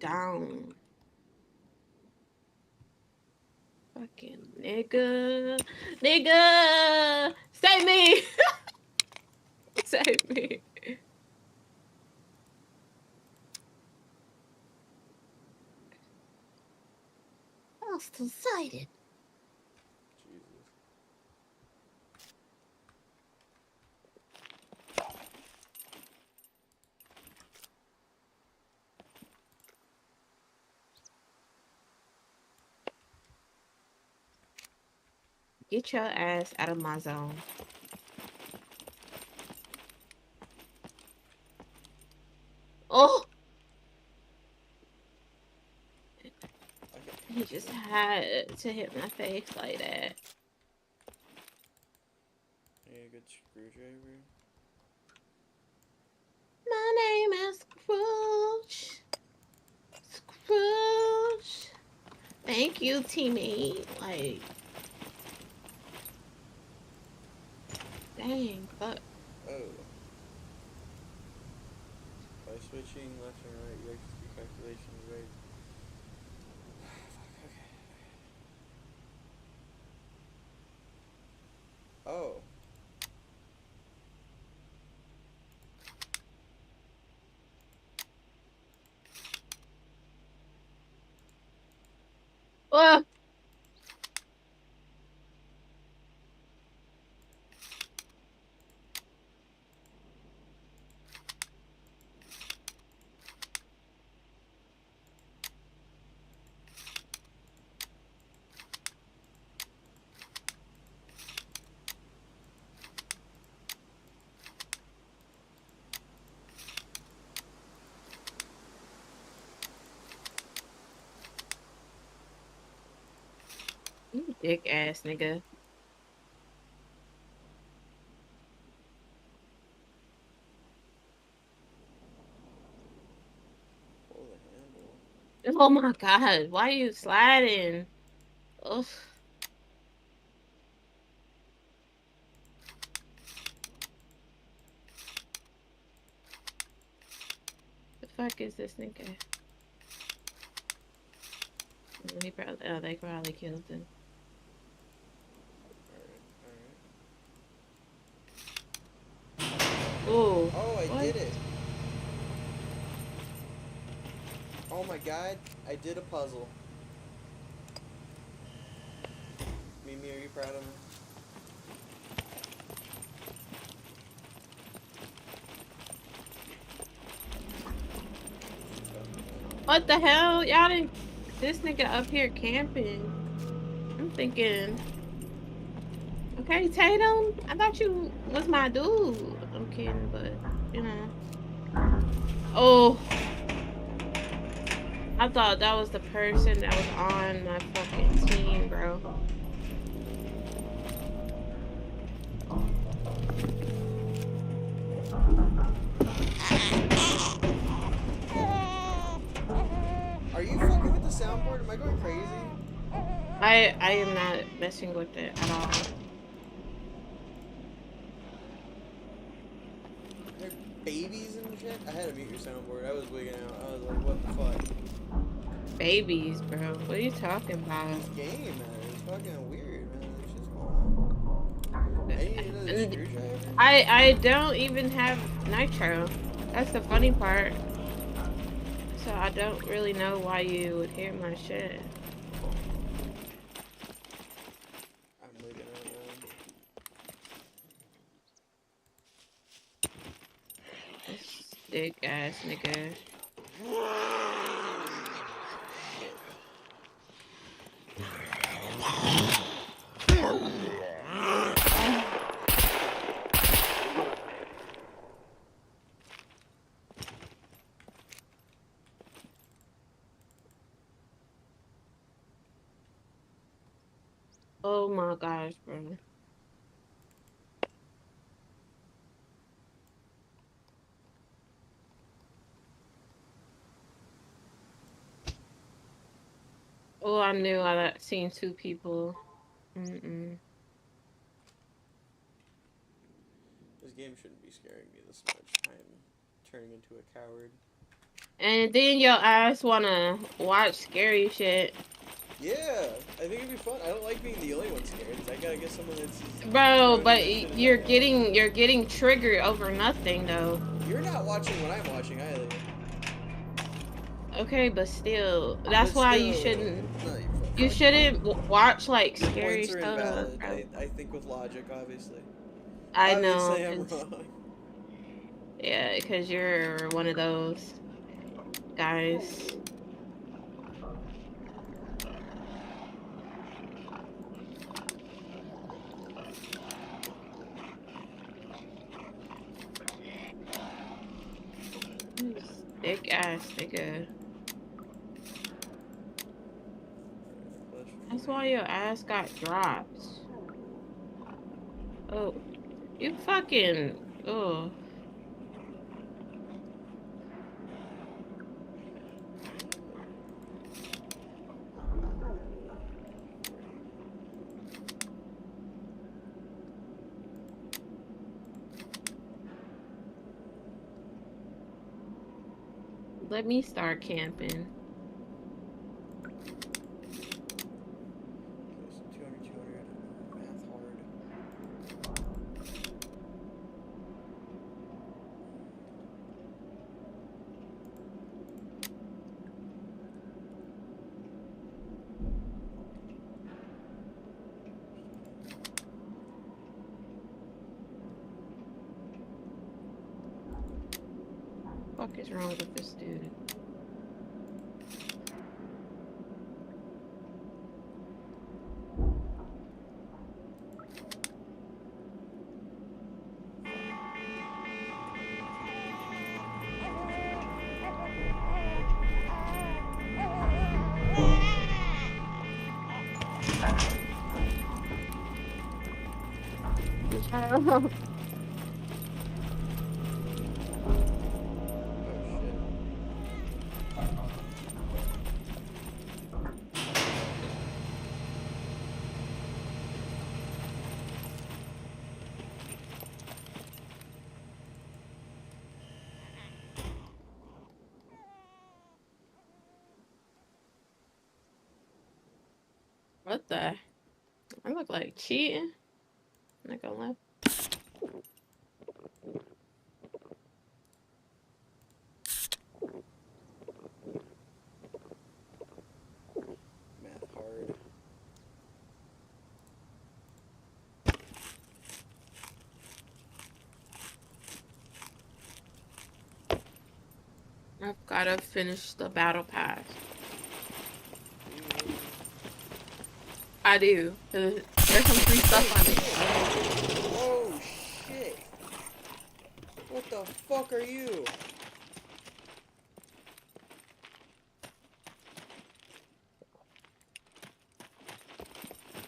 Speaker 4: Down. Fucking nigga. Save me. Save me. Hostile sighted.
Speaker 1: Jesus.
Speaker 4: Get your ass out of my zone. Oh, he just had to hit my face like that.
Speaker 1: Yeah, good screwdriver.
Speaker 4: My name is Scrooge. Scrooge. Thank you, teammate. Like, dang, fuck.
Speaker 1: Oh. By switching left and right, you execute calculations right. Fuck, okay. Oh.
Speaker 4: Oh, you dick ass nigga.
Speaker 1: Pull the handle.
Speaker 4: Oh my god, why are you sliding? Ugh. The fuck is this nigga? He probably, oh, they probably killed him.
Speaker 1: Alright.
Speaker 4: Oh,
Speaker 1: Oh, I
Speaker 4: what?
Speaker 1: did it. Oh my god, I did a puzzle. Mimi, are you proud of me?
Speaker 4: What the hell? Y'all didn't. This nigga up here camping. I'm thinking. Okay, Tatum. I thought you was my dude. I'm kidding, but you know. Oh, I thought that was the person that was on my fucking team, bro.
Speaker 1: Are you fucking with the soundboard? Am I going crazy?
Speaker 4: I am not messing with it at all.
Speaker 1: They're babies and shit? I had to mute your soundboard. I was wigging out. I was like, what the fuck?
Speaker 4: Babies, bro. What are you talking about?
Speaker 1: This game, man. It's fucking weird, man. It's just going on. And you need another screwdriver?
Speaker 4: I don't even have nitro. That's the funny part. So I don't really know why you would hear my shit.
Speaker 1: I'm wigging out, man.
Speaker 4: This dick ass nigga. Oh my gosh, bro. Oh, I knew I seen two people. Mm-mm.
Speaker 1: This game shouldn't be scaring me this much. I'm turning into a coward.
Speaker 4: And then your ass wanna watch scary shit.
Speaker 1: Yeah, I think it'd be fun. I don't like being the only one scared. I gotta get someone that's
Speaker 4: Bro,
Speaker 1: throwing
Speaker 4: but
Speaker 1: that shit in
Speaker 4: you're
Speaker 1: my mouth.
Speaker 4: getting triggered over nothing though.
Speaker 1: You're not watching what I'm watching either.
Speaker 4: Okay, but still, that's
Speaker 1: But
Speaker 4: why you
Speaker 1: still,
Speaker 4: shouldn't.
Speaker 1: no,
Speaker 4: You shouldn't watch like
Speaker 1: Your
Speaker 4: scary
Speaker 1: points are
Speaker 4: stuff.
Speaker 1: invalid.
Speaker 4: Bro.
Speaker 1: I think with logic, obviously.
Speaker 4: I know.
Speaker 1: Obviously, I'm
Speaker 4: It's-
Speaker 1: wrong.
Speaker 4: Yeah, because you're one of those guys. Thick ass nigga. That's why your ass got dropped. Oh, you fucking. Oh. Let me start camping.
Speaker 1: 200, 200. Math hard.
Speaker 4: What the fuck is wrong with this dude?
Speaker 1: Oh shit.
Speaker 4: What the? I look like cheating. Not gonna lie.
Speaker 1: Math hard.
Speaker 4: I've gotta finish the battle pass. I do. There's some free stuff on it.
Speaker 1: Oh shit. What the fuck are you?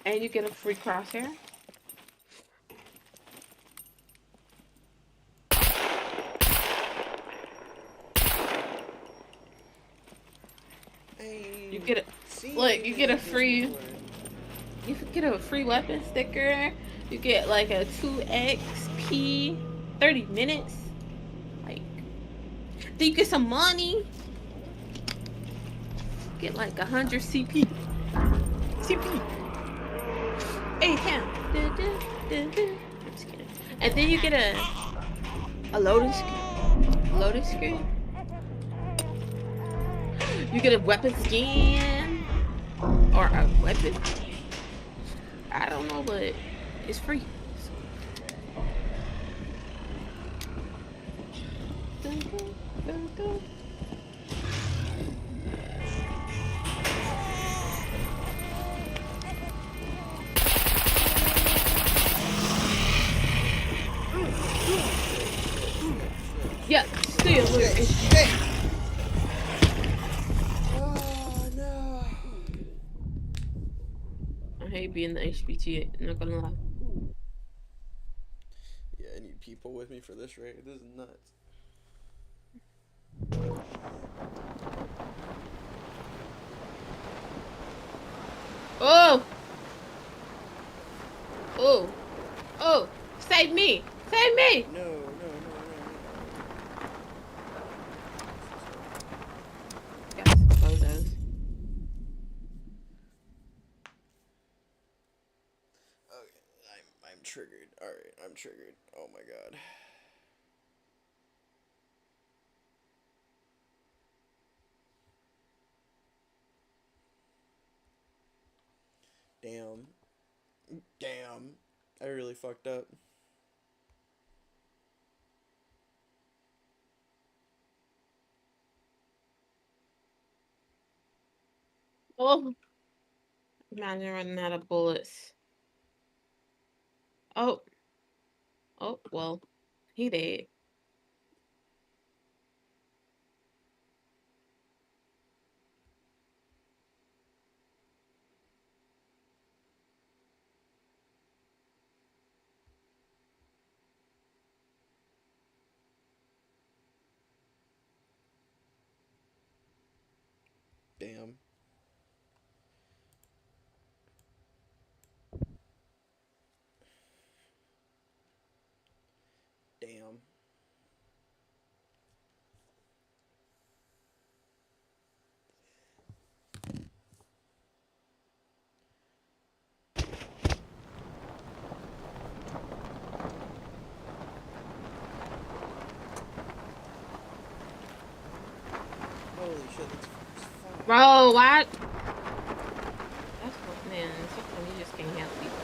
Speaker 4: And you get a free crosshair. You get a look. You get a free. You get a free weapon sticker. You get like a 2 XP, 30 minutes. Like, then you get some money. Get like 100 CP. CP. Hey, Cam. I'm just kidding. And then you get a loading screen. Loading screen. You get a weapon skin or a weapon. I don't know, but it's free. Yeah, still look.
Speaker 1: Oh no.
Speaker 4: I hate being the HBT, not gonna lie.
Speaker 1: Yeah, I need people with me for this raid. This is nuts.
Speaker 4: Oh! Oh! Oh! Save me! Save me!
Speaker 1: No, no, no, no, no.
Speaker 4: Yes, photos.
Speaker 1: Okay, I'm triggered. All right, I'm triggered. Oh my god. Damn. Damn. I really fucked up.
Speaker 4: Oh! Imagine running out of bullets. Oh! Oh, well. He dead.
Speaker 1: Damn. Damn. Holy shit, that's far.
Speaker 4: Bro, why? That's what, man. Sometimes you just can't help people.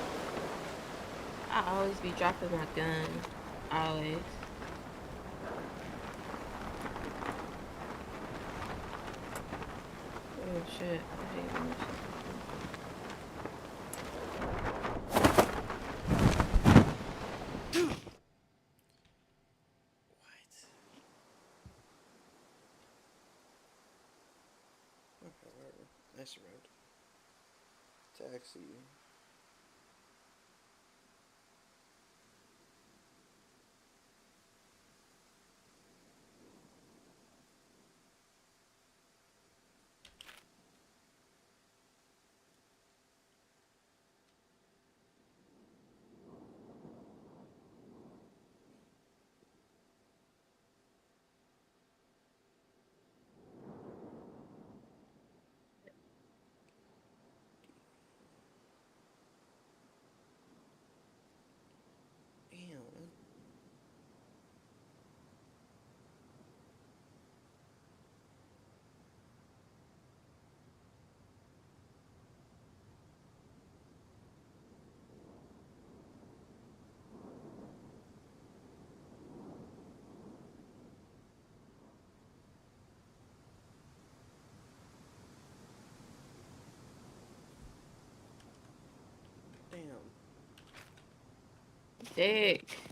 Speaker 4: I always be dropping my gun. Always. Oh shit. I hate when this shit
Speaker 1: What? Okay, whatever. Nice road. Taxi. Damn, man. Damn.
Speaker 4: dick.